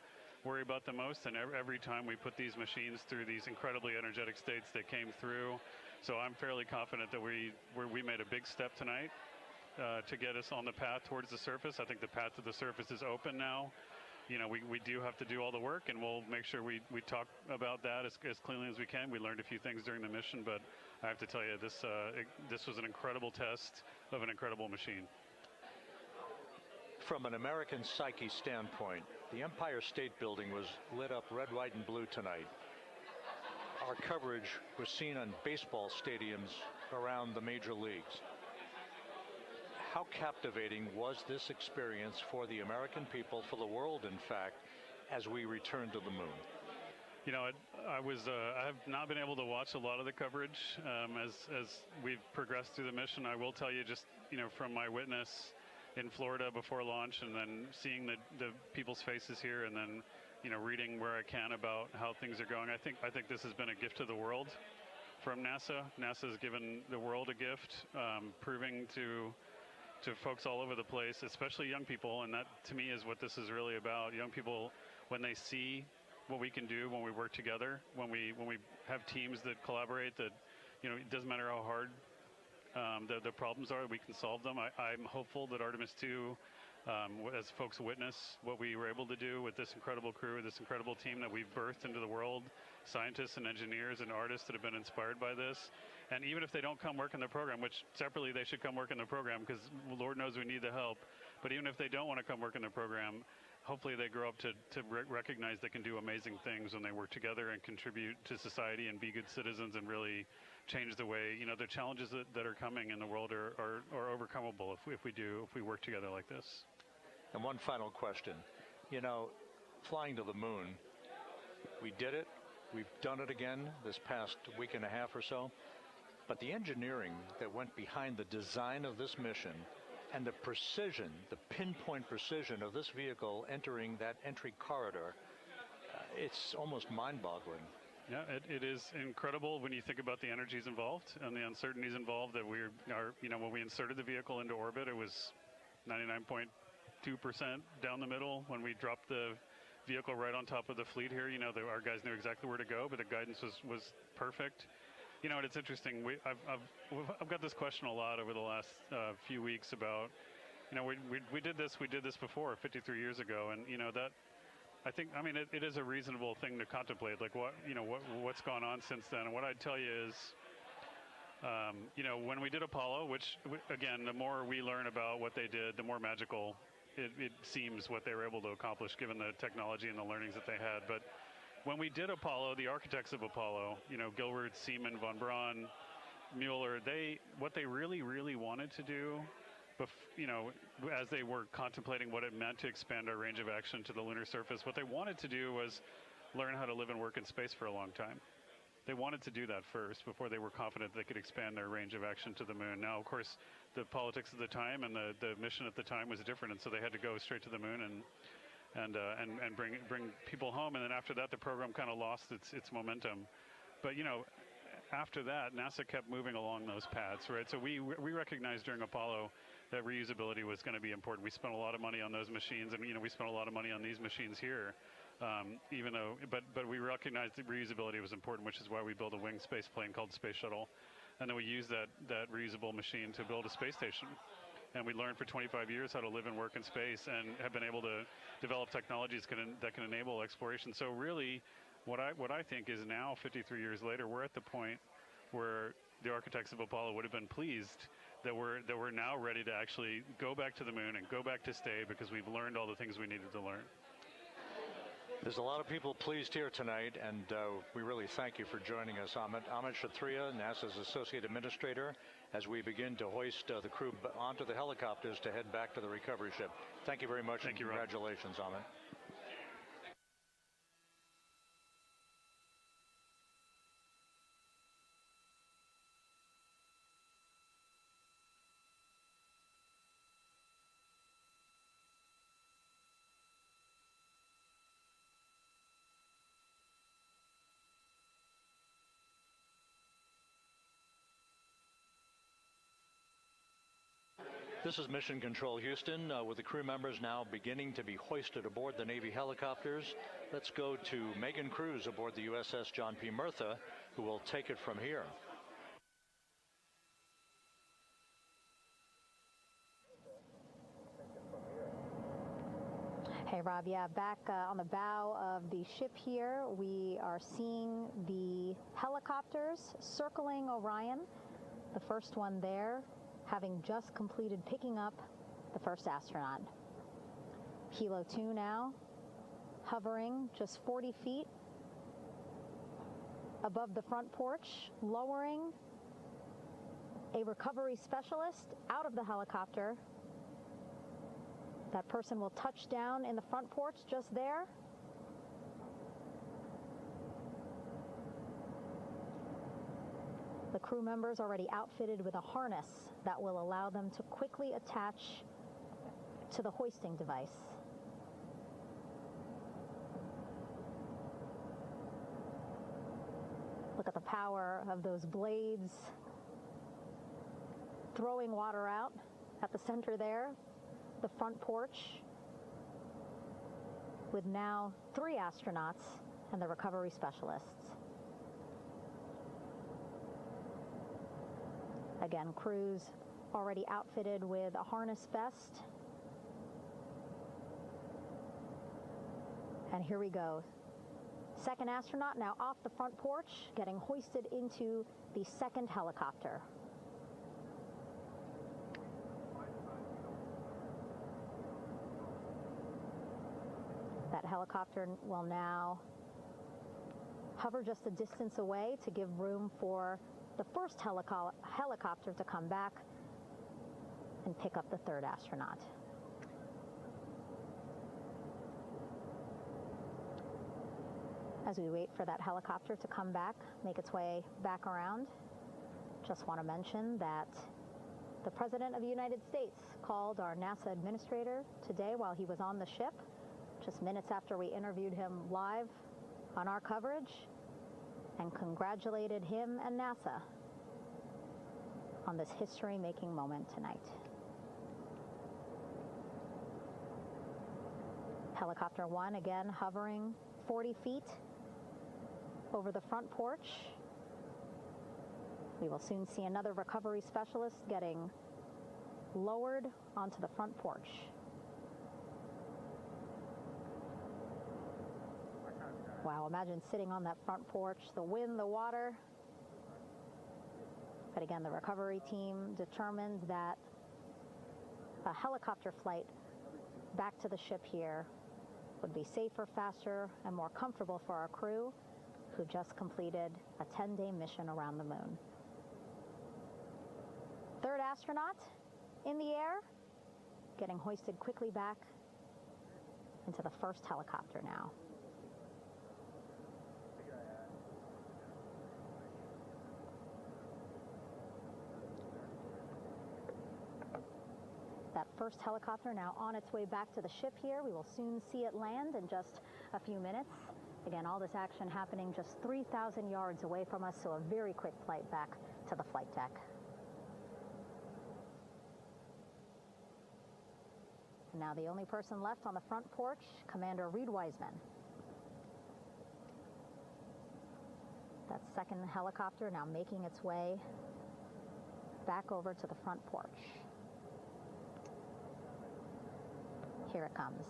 worry about the most, and every time we put these machines through these incredibly energetic states that came through. So I'm fairly confident that we made a big step tonight to get us on the path towards the surface. I think the path to the surface is open now. You know, we do have to do all the work, and we'll make sure we talk about that as cleanly as we can. We learned a few things during the mission, but I have to tell you, this was an incredible test of an incredible machine. From an American psyche standpoint, the Empire State Building was lit up red, white, and blue tonight. Our coverage was seen on baseball stadiums around the major leagues. How captivating was this experience for the American people, for the world, in fact, as we returned to the moon? You know, I have not been able to watch a lot of the coverage as we've progressed through the mission. I will tell you, just, you know, from my witness in Florida before launch, and then seeing the people's faces here, and then, you know, reading where I can about how things are going. I think this has been a gift to the world from NASA. NASA has given the world a gift, proving to folks all over the place, especially young people, and that to me is what this is really about. Young people, when they see what we can do when we work together, when we have teams that collaborate, that, you know, it doesn't matter how hard the problems are, we can solve them. I'm hopeful that Artemis 2, as folks witness what we were able to do with this incredible crew, this incredible team that we've birthed into the world, scientists and engineers and artists that have been inspired by this. And even if they don't come work in the program, which separately they should come work in the program, because Lord knows we need the help, but even if they don't want to come work in the program, hopefully they grow up to recognize they can do amazing things when they work together and contribute to society and be good citizens and really change the way, you know, the challenges that are coming in the world are overcomable if we work together like this. And one final question. You know, flying to the moon, we did it. We've done it again this past week and a half or so. But the engineering that went behind the design of this mission and the precision, the pinpoint precision of this vehicle entering that entry corridor, it's almost mind-boggling. Yeah, it is incredible when you think about the energies involved and the uncertainties involved. That you know, when we inserted the vehicle into orbit, it was 99.2% down the middle. When we dropped the vehicle right on top of the fleet here, you know, our guys knew exactly where to go, but the guidance was perfect. You know, it's interesting. I've got this question a lot over the last few weeks about, you know, we did this before 53 years ago, and you know that. I think, I mean, it is a reasonable thing to contemplate, like what's gone on since then. And what I'd tell you is, you know, when we did Apollo, which again, the more we learn about what they did, the more magical it seems what they were able to accomplish given the technology and the learnings that they had. But when we did Apollo, the architects of Apollo, you know, Gilbert, Seaman, von Braun, Mueller, what they really, really wanted to do, you know, as they were contemplating what it meant to expand our range of action to the lunar surface, what they wanted to do was learn how to live and work in space for a long time. They wanted to do that first before they were confident they could expand their range of action to the moon. Now, of course, the politics of the time and the mission at the time was different, and so they had to go straight to the moon and bring people home. And then after that, the program kind of lost its momentum. But you know, after that, NASA kept moving along those paths, right? So we recognized during Apollo that reusability was going to be important. We spent a lot of money on those machines, and you know, we spent a lot of money on these machines here. Even though, but we recognized that reusability was important, which is why we built a winged space plane called Space Shuttle, and then we used that reusable machine to build a space station. And we learned for 25 years how to live and work in space, and have been able to develop technologies that can enable exploration. So really, what I think is now, 53 years later, we're at the point where the architects of Apollo would have been pleased that we're now ready to actually go back to the moon and go back to stay, because we've learned all the things we needed to learn. There's a lot of people pleased here tonight, and we really thank you for joining us. Amit Kshatriya, NASA's Associate Administrator, as we begin to hoist the crew onto the helicopters to head back to the recovery ship. Thank you very much, and congratulations, Amit. This is Mission Control Houston, with the crew members now beginning to be hoisted aboard the Navy helicopters. Let's go to Megan Cruz aboard the USS John P. Murtha, who will take it from here. Hey, Rob, yeah, back on the bow of the ship here, we are seeing the helicopters circling Orion, the first one there, having just completed picking up the first astronaut. Helo 2 now, hovering just 40 feet above the front porch, lowering a recovery specialist out of the helicopter. That person will touch down in the front porch just there. The crew members already outfitted with a harness that will allow them to quickly attach to the hoisting device. Look at the power of those blades throwing water out at the center there, the front porch, with now 3 astronauts and the recovery specialists. Again, crews already outfitted with a harness vest. And here we go. Second astronaut now off the front porch, getting hoisted into the second helicopter. That helicopter will now hover just a distance away to give room for the first helicopter to come back and pick up the third astronaut. As we wait for that helicopter to come back, make its way back around, just want to mention that the President of the United States called our NASA administrator today while he was on the ship, just minutes after we interviewed him live on our coverage, and congratulated him and NASA on this history-making moment tonight. Helicopter 1 again hovering 40 feet over the front porch, We will soon see another recovery specialist getting lowered onto the front porch. Wow, imagine sitting on that front porch, the wind, the water. But again, the recovery team determined that a helicopter flight back to the ship here would be safer, faster, and more comfortable for our crew who just completed a 10-day mission around the moon. Third astronaut in the air, getting hoisted quickly back into the first helicopter now. That first helicopter now on its way back to the ship here. We will soon see it land in just a few minutes. Again, all this action happening just 3,000 yards away from us, so a very quick flight back to the flight deck. And now the only person left on the front porch, Commander Reed Wiseman. That second helicopter now making its way back over to the front porch. Here it comes.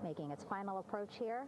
Making its final approach here.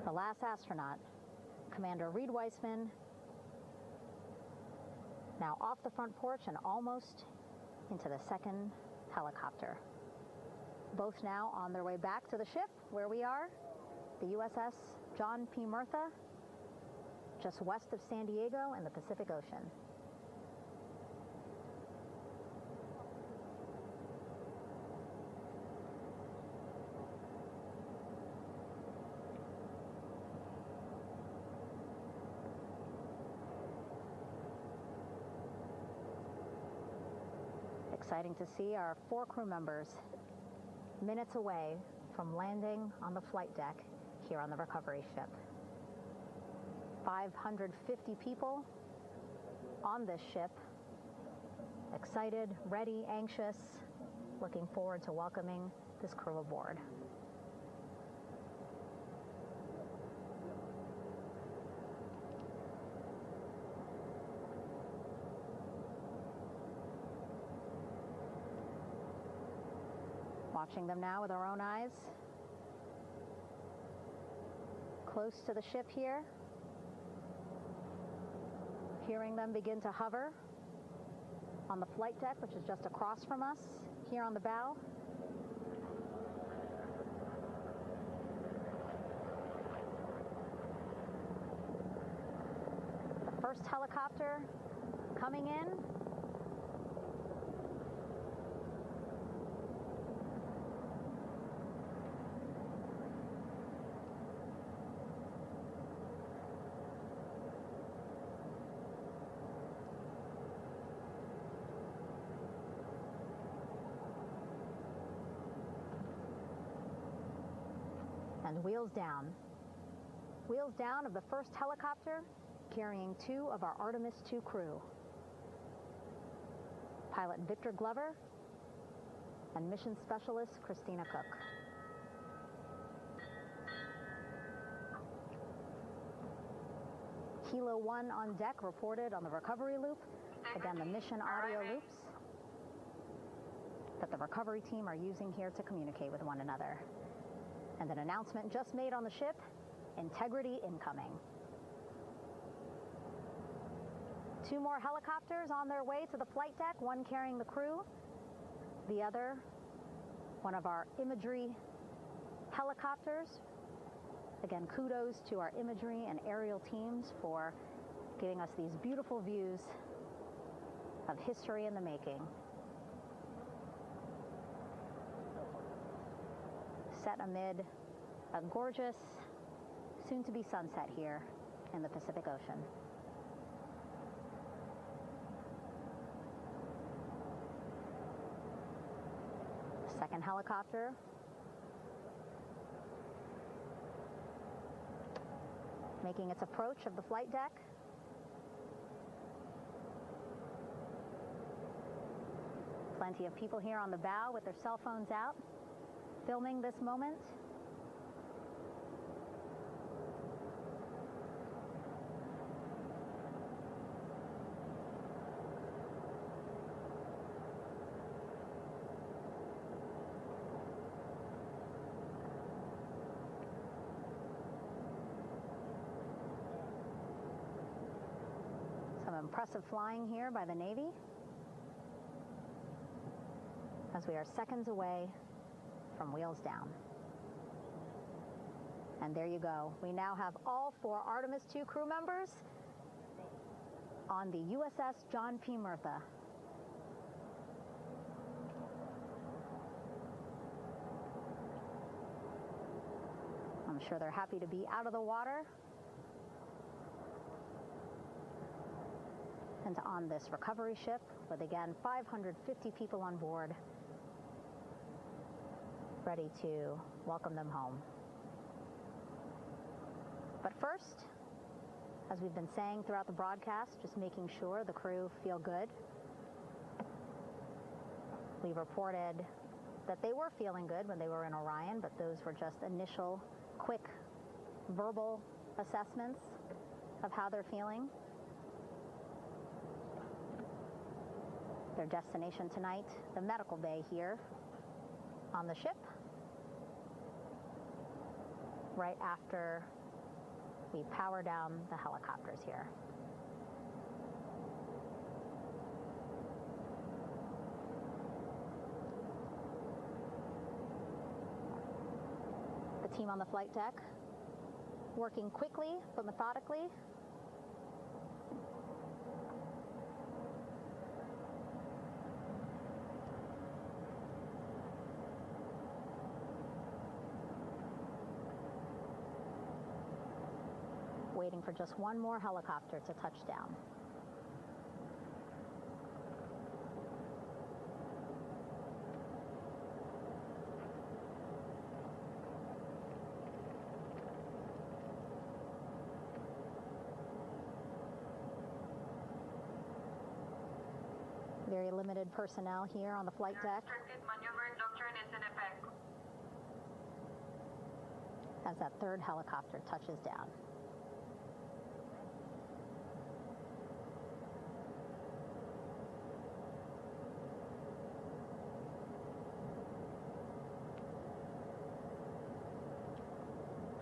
The last astronaut, Commander Reed Wiseman, now off the front porch and almost into the second helicopter. Both now on their way back to the ship where we are, the USS John P. Murtha, just west of San Diego in the Pacific Ocean. Exciting to see our 4 crew members minutes away from landing on the flight deck here on the recovery ship. 550 people on this ship, excited, ready, anxious, looking forward to welcoming this crew aboard. Watching them now with our own eyes. Close to the ship here. Hearing them begin to hover on the flight deck, which is just across from us, here on the bow. The first helicopter coming in. And wheels down. Wheels down of the first helicopter carrying 2 of our Artemis II crew. Pilot Victor Glover and mission specialist Christina Cook. Kilo 1 on deck reported on the recovery loop. Again, the mission audio loops that the recovery team are using here to communicate with one another. And an announcement just made on the ship, integrity incoming. 2 more helicopters on their way to the flight deck, one carrying the crew, the other, one of our imagery helicopters. Again, kudos to our imagery and aerial teams for giving us these beautiful views of history in the making. Set amid a gorgeous, soon-to-be sunset here in the Pacific Ocean. Second helicopter. Making its approach of the flight deck. Plenty of people here on the bow with their cell phones out, filming this moment. Some impressive flying here by the Navy, as we are seconds away from wheels down. And there you go. We now have all 4 Artemis II crew members on the USS John P. Murtha. I'm sure they're happy to be out of the water and on this recovery ship with, again, 550 people on board, ready to welcome them home. But first, as we've been saying throughout the broadcast, just making sure the crew feel good. We reported that they were feeling good when they were in Orion, but those were just initial, quick, verbal assessments of how they're feeling. Their destination tonight, the medical bay here on the ship, right after we power down the helicopters here. The team on the flight deck working quickly but methodically. Waiting for just one more helicopter to touch down. Very limited personnel here on the flight deck. Restricted maneuver doctrine is in effect. As that third helicopter touches down.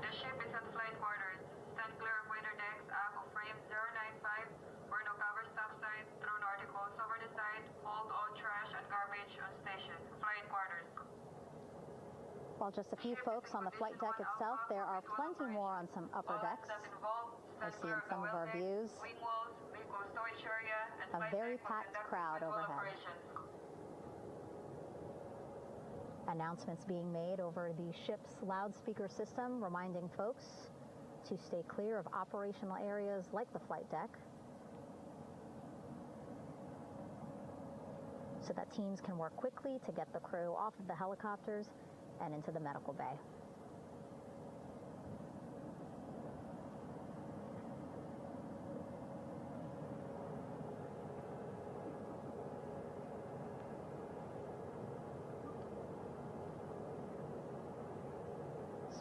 The ship is at flight quarters. Stand clear of waiter decks, ACO frame 095, where no cover stop signs, thrown articles over the side, hold all trash and garbage on station. Flight quarters. While just a few folks on the flight deck itself, there are plenty more on some upper decks. I see in some of our views a very packed crowd overhead. Announcements being made over the ship's loudspeaker system, reminding folks to stay clear of operational areas like the flight deck, so that teams can work quickly to get the crew off of the helicopters and into the medical bay.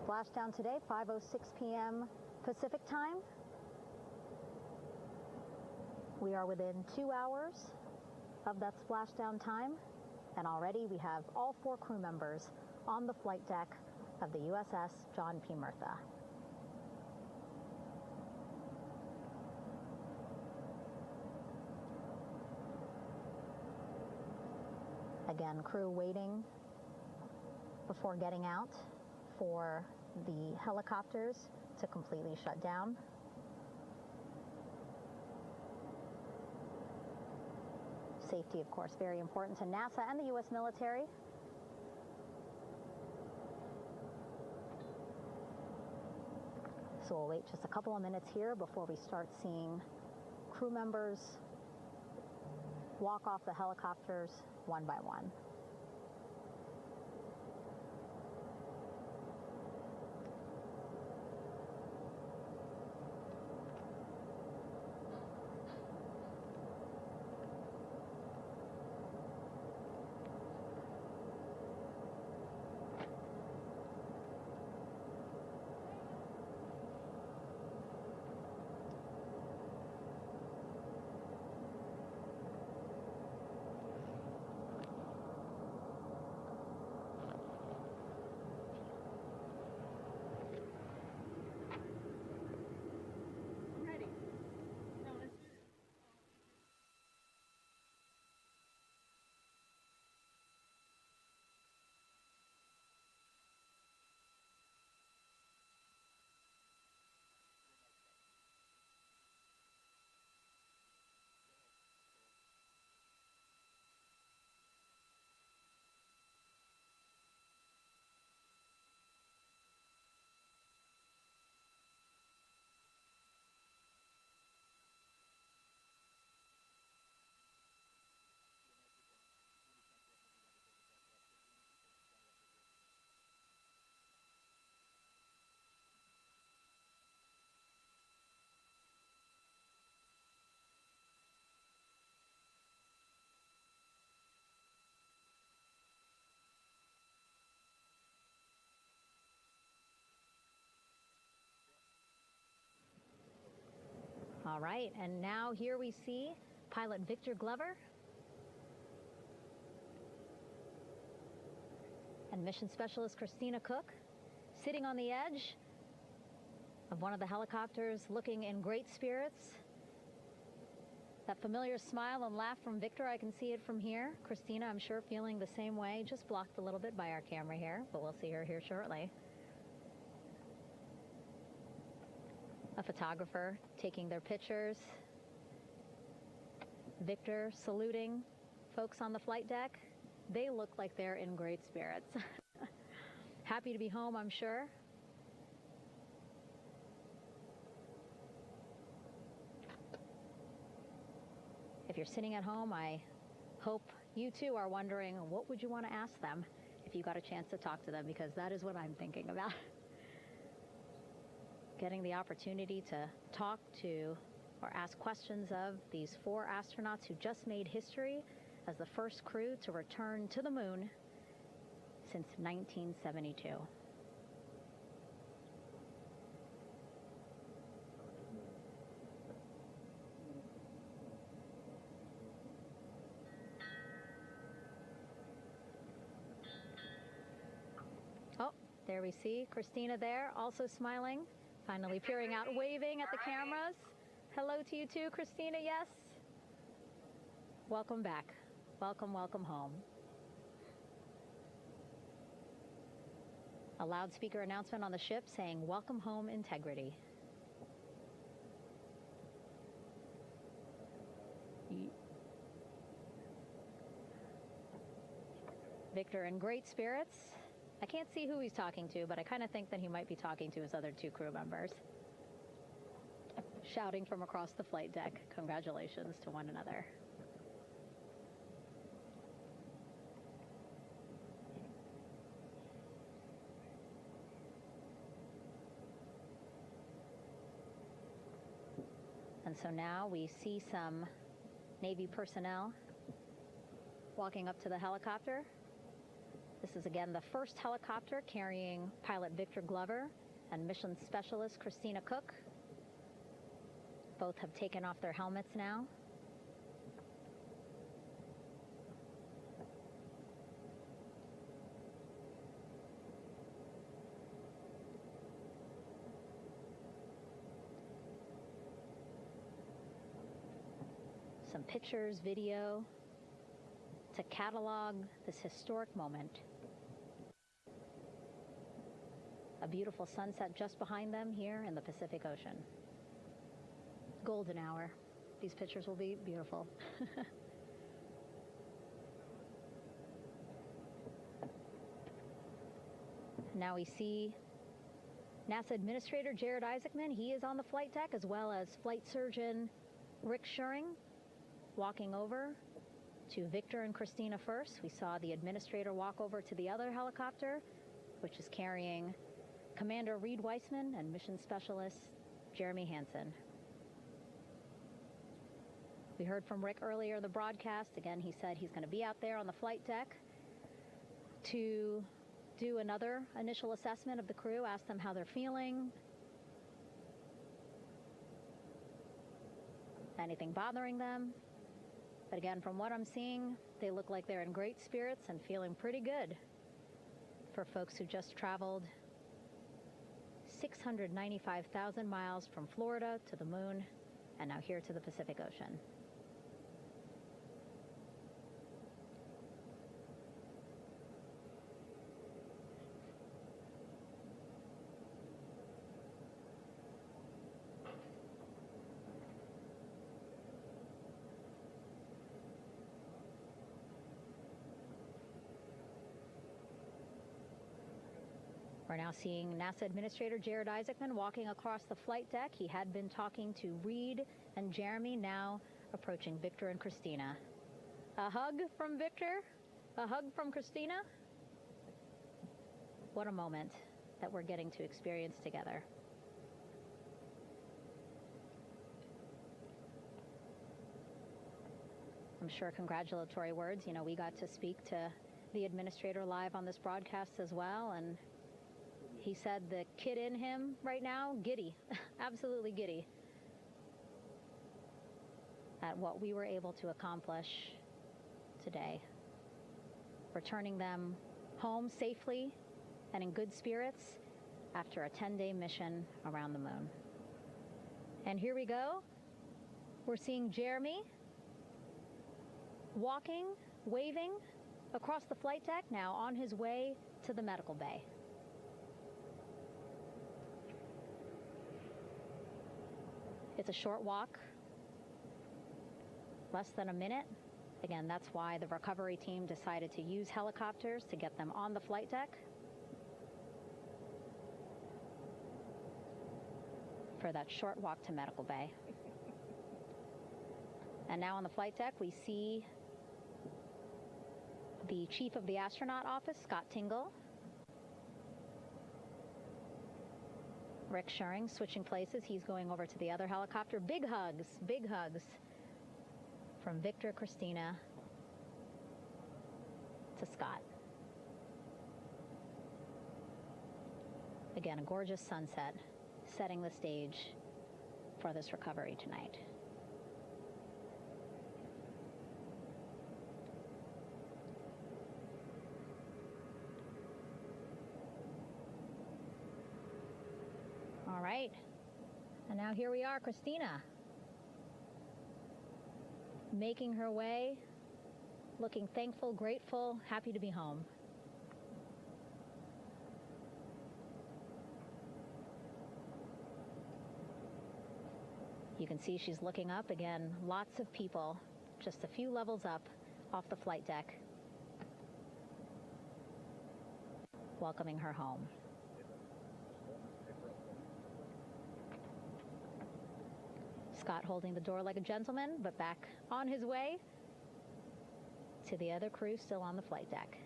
Splashdown today, 5:06 p.m. Pacific time. We are within 2 hours of that splashdown time, and already we have all 4 crew members on the flight deck of the USS John P. Murtha. Again, crew waiting before getting out for the helicopters to completely shut down. Safety, of course, very important to NASA and the U.S. military. So we'll wait just a couple of minutes here before we start seeing crew members walk off the helicopters one by one. All right, and now here we see pilot Victor Glover and mission specialist Christina Cook sitting on the edge of one of the helicopters, looking in great spirits. That familiar smile and laugh from Victor, I can see it from here. Christina, I'm sure, feeling the same way, just blocked a little bit by our camera here, but we'll see her here shortly. A photographer taking their pictures. Victor saluting folks on the flight deck. They look like they're in great spirits. Happy to be home, I'm sure. If you're sitting at home, I hope you too are wondering, what would you want to ask them if you got a chance to talk to them? Because that is what I'm thinking about. Getting the opportunity to talk to or ask questions of these 4 astronauts who just made history as the first crew to return to the moon since 1972. Oh, there we see Christina there, also smiling. Finally peering out, waving at the cameras. Hello to you too, Christina, yes? Welcome back. Welcome, welcome home. A loudspeaker announcement on the ship saying, "Welcome home, Integrity." Victor in great spirits. I can't see who he's talking to, but I kind of think that he might be talking to his other 2 crew members. Shouting from across the flight deck, congratulations to one another. And so now we see some Navy personnel walking up to the helicopter. This is again the first helicopter carrying pilot Victor Glover and mission specialist Christina Cook. Both have taken off their helmets now. Some pictures, video to catalog this historic moment. A beautiful sunset just behind them here in the Pacific Ocean. Golden hour. These pictures will be beautiful. Now we see NASA Administrator Jared Isaacman. He is on the flight deck, as well as Flight Surgeon Rick Schuring walking over to Victor and Christina first. We saw the administrator walk over to the other helicopter, which is carrying Commander Reed Weissman and Mission Specialist Jeremy Hansen. We heard from Rick earlier in the broadcast. Again, he said he's going to be out there on the flight deck to do another initial assessment of the crew, ask them how they're feeling, anything bothering them. But again, from what I'm seeing, they look like they're in great spirits and feeling pretty good for folks who just traveled 695,000 miles from Florida to the moon and now here to the Pacific Ocean. We're now seeing NASA Administrator Jared Isaacman walking across the flight deck. He had been talking to Reed and Jeremy, now approaching Victor and Christina. A hug from Victor, a hug from Christina. What a moment that we're getting to experience together. I'm sure congratulatory words. You know, we got to speak to the administrator live on this broadcast as well, and he said the kid in him right now, giddy, absolutely giddy at what we were able to accomplish today. Returning them home safely and in good spirits after a 10-day mission around the moon. And here we go. We're seeing Jeremy walking, waving across the flight deck, now on his way to the medical bay. It's a short walk, less than a minute. Again, that's why the recovery team decided to use helicopters to get them on the flight deck for that short walk to medical bay. And now on the flight deck, we see the chief of the astronaut office, Scott Tingle. Rick Schuring switching places. He's going over to the other helicopter. Big hugs from Victor, Christina to Scott. Again, a gorgeous sunset setting the stage for this recovery tonight. All right, and now here we are, Christina, making her way, looking thankful, grateful, happy to be home. You can see she's looking up. Again, lots of people, just a few levels up off the flight deck, welcoming her home. Scott holding the door like a gentleman, but back on his way to the other crew still on the flight deck.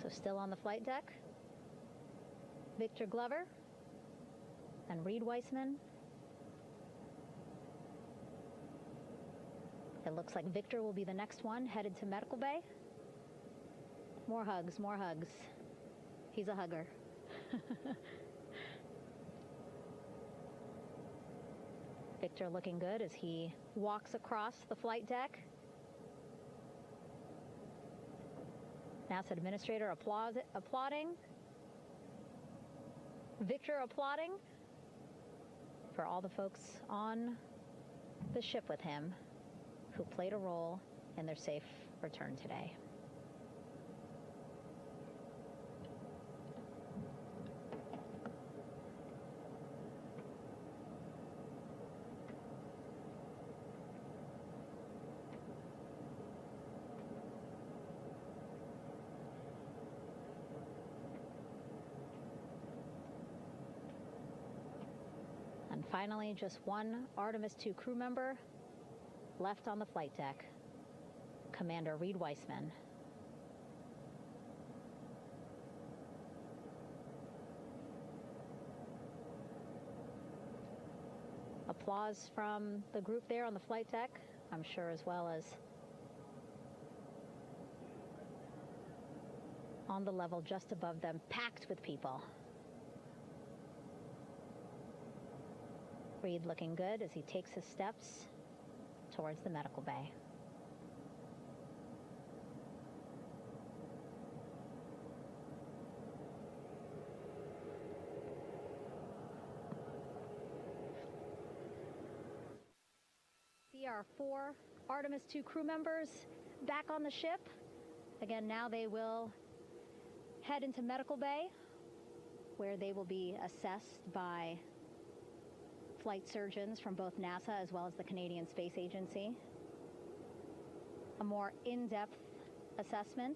So still on the flight deck, Victor Glover and Reed Weissman. It looks like Victor will be the next one headed to medical bay. More hugs, more hugs. He's a hugger. Victor looking good as he walks across the flight deck. NASA Administrator applauding. Victor applauding for all the folks on the ship with him who played a role in their safe return today. Finally, just one Artemis II crew member left on the flight deck, Commander Reed Weissman. Applause from the group there on the flight deck, I'm sure, as well as on the level just above them, packed with people. Reed looking good as he takes his steps towards the medical bay. See our 4 Artemis II crew members back on the ship. Again, now they will head into medical bay, where they will be assessed by flight surgeons from both NASA as well as the Canadian Space Agency. A more in-depth assessment.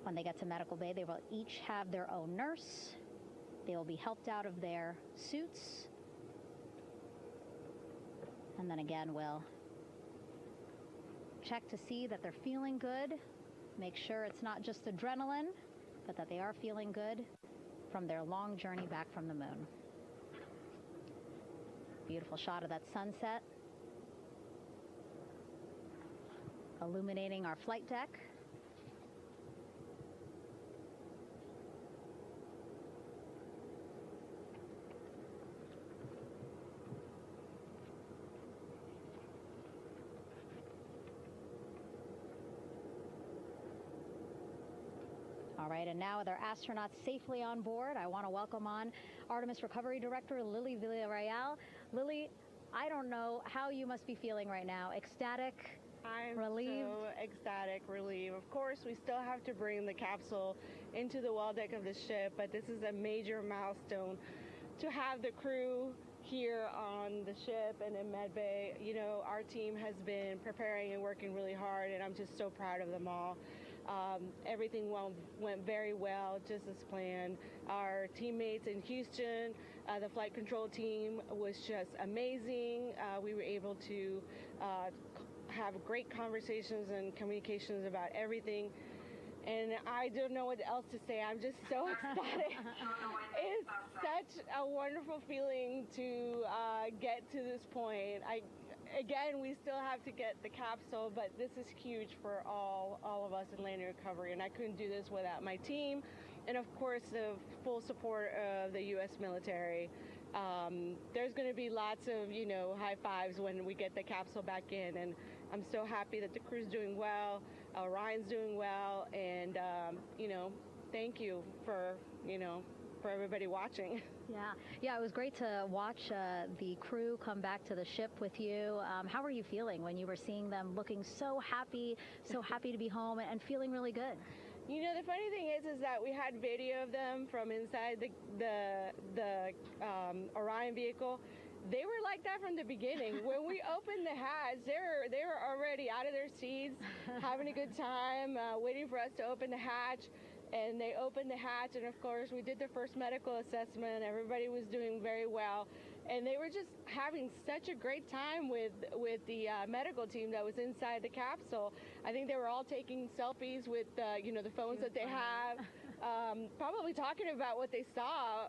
When they get to medical bay, they will each have their own nurse. They will be helped out of their suits. And then again, we'll check to see that they're feeling good. Make sure it's not just adrenaline, but that they are feeling good from their long journey back from the moon. Beautiful shot of that sunset, illuminating our flight deck. All right, and now with our astronauts safely on board, I want to welcome on Artemis Recovery Director Lily Villarreal. Lily, I don't know how you must be feeling right now. Ecstatic, relieved? So ecstatic, relieved. Of course, we still have to bring the capsule into the well deck of the ship, but this is a major milestone to have the crew here on the ship and in medbay. You know, our team has been preparing and working really hard, and I'm just so proud of them all. Everything went very well, just as planned. Our teammates in Houston, the flight control team was just amazing. We were able to have great conversations and communications about everything. And I don't know what else to say. I'm just so ecstatic. It's such a wonderful feeling to get to this point. Again, we still have to get the capsule, but this is huge for all of us in landing recovery, and I couldn't do this without my team, and of course the full support of the U.S. military. There's going to be lots of, you know, high fives when we get the capsule back in, and I'm so happy that the crew's doing well, Ryan's doing well, and you know, thank you for, you know, for everybody watching. Yeah, it was great to watch the crew come back to the ship with you. How were you feeling when you were seeing them looking so happy to be home and feeling really good? You know, the funny thing is that we had video of them from inside the Orion vehicle. They were like that from the beginning. When we opened the hatch, they were already out of their seats, having a good time, waiting for us to open the hatch. And they opened the hatch, and of course we did the first medical assessment. Everybody was doing very well, and they were just having such a great time with the medical team that was inside the capsule. I think they were all taking selfies with you know, the phones that they have, probably talking about what they saw,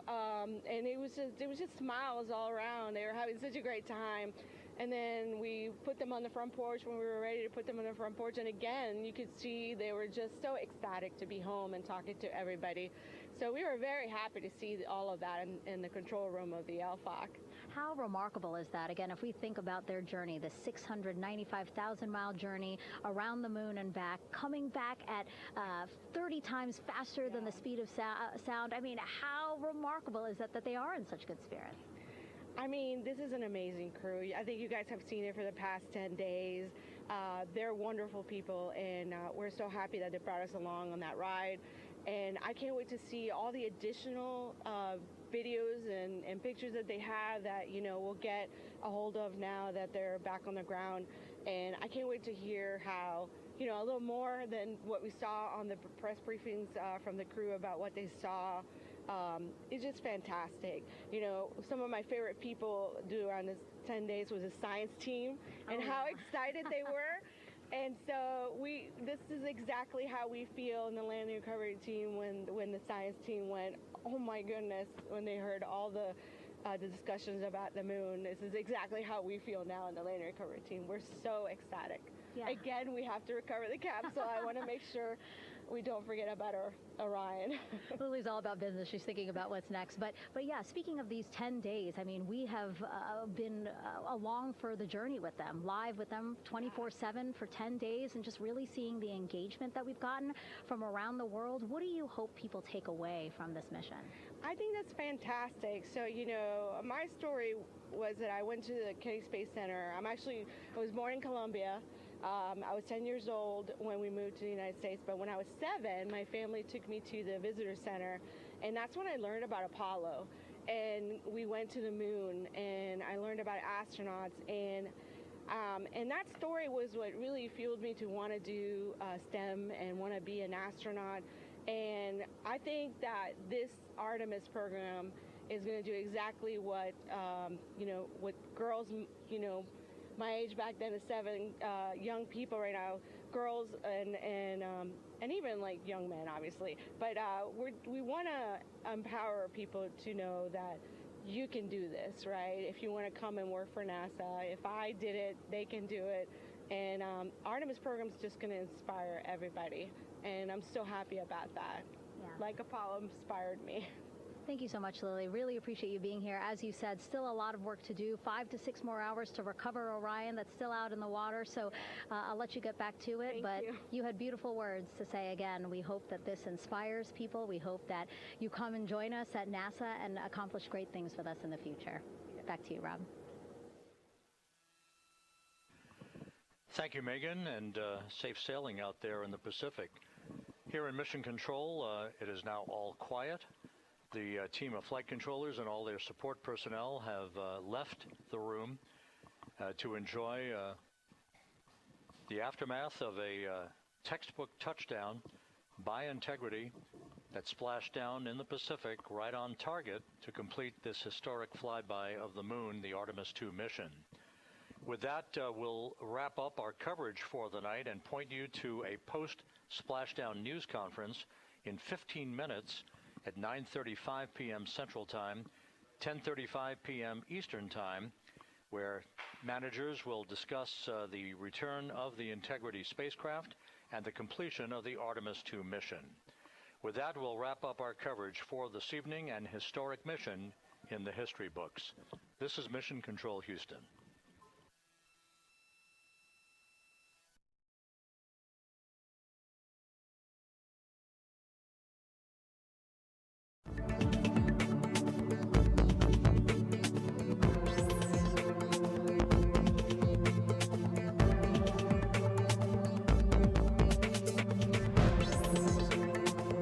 and it was just smiles all around. They were having such a great time. And then we put them on the front porch when we were ready to put them on the front porch. And again, you could see they were just so ecstatic to be home and talking to everybody. So we were very happy to see all of that in the control room of the LFOC. How remarkable is that? Again, if we think about their journey, the 695,000-mile journey around the moon and back, coming back at 30 times faster than the speed of sound. I mean, how remarkable is that they are in such good spirits? I mean, this is an amazing crew. I think you guys have seen it for the past 10 days. They're wonderful people, and we're so happy that they brought us along on that ride. And I can't wait to see all the additional videos and pictures that they have that, you know, we'll get a hold of now that they're back on the ground. And I can't wait to hear how, you know, a little more than what we saw on the press briefings from the crew about what they saw it's just fantastic. You know, some of my favorite people around this 10 days was a science team and how excited they were. And so this is exactly how we feel in the landing recovery team when the science team went, oh my goodness, when they heard all the discussions about the moon. This is exactly how we feel now in the landing recovery team. We're so ecstatic. Yeah. Again, we have to recover the capsule. I want to make sure we don't forget about Orion. Lily's all about business. She's thinking about what's next. But yeah, speaking of these 10 days, I mean, we have been along for the journey with them, live with them 24/7 for 10 days, and just really seeing the engagement that we've gotten from around the world. What do you hope people take away from this mission? I think that's fantastic. So, you know, my story was that I went to the Kennedy Space Center. I was born in Colombia. I was 10 years old when we moved to the United States, but when I was 7, my family took me to the visitor center, and that's when I learned about Apollo. And we went to the moon, and I learned about astronauts, and that story was what really fueled me to want to do STEM and want to be an astronaut. And I think that this Artemis program is going to do exactly what, you know, what girls, you know, my age back then is 7, young people right now, girls and even like young men, obviously. But we want to empower people to know that you can do this, right? If you want to come and work for NASA, if I did it, they can do it. And Artemis program is just going to inspire everybody. And I'm so happy about that. Yeah. Like Apollo inspired me. Thank you so much, Lily. Really appreciate you being here. As you said, still a lot of work to do. 5 to 6 more hours to recover Orion that's still out in the water. So I'll let you get back to it. But you had beautiful words to say again. We hope that this inspires people. We hope that you come and join us at NASA and accomplish great things with us in the future. Back to you, Rob. Thank you, Megan, and safe sailing out there in the Pacific. Here in Mission Control, it is now all quiet. The team of flight controllers and all their support personnel have left the room to enjoy the aftermath of a textbook touchdown by Integrity that splashed down in the Pacific right on target to complete this historic flyby of the moon, the Artemis II mission. With that, we'll wrap up our coverage for the night and point you to a post-Splashdown news conference in 15 minutes at 9:35 p.m. Central Time, 10:35 p.m. Eastern Time, where managers will discuss the return of the Integrity spacecraft and the completion of the Artemis II mission. With that, we'll wrap up our coverage for this evening and historic mission in the history books. This is Mission Control Houston.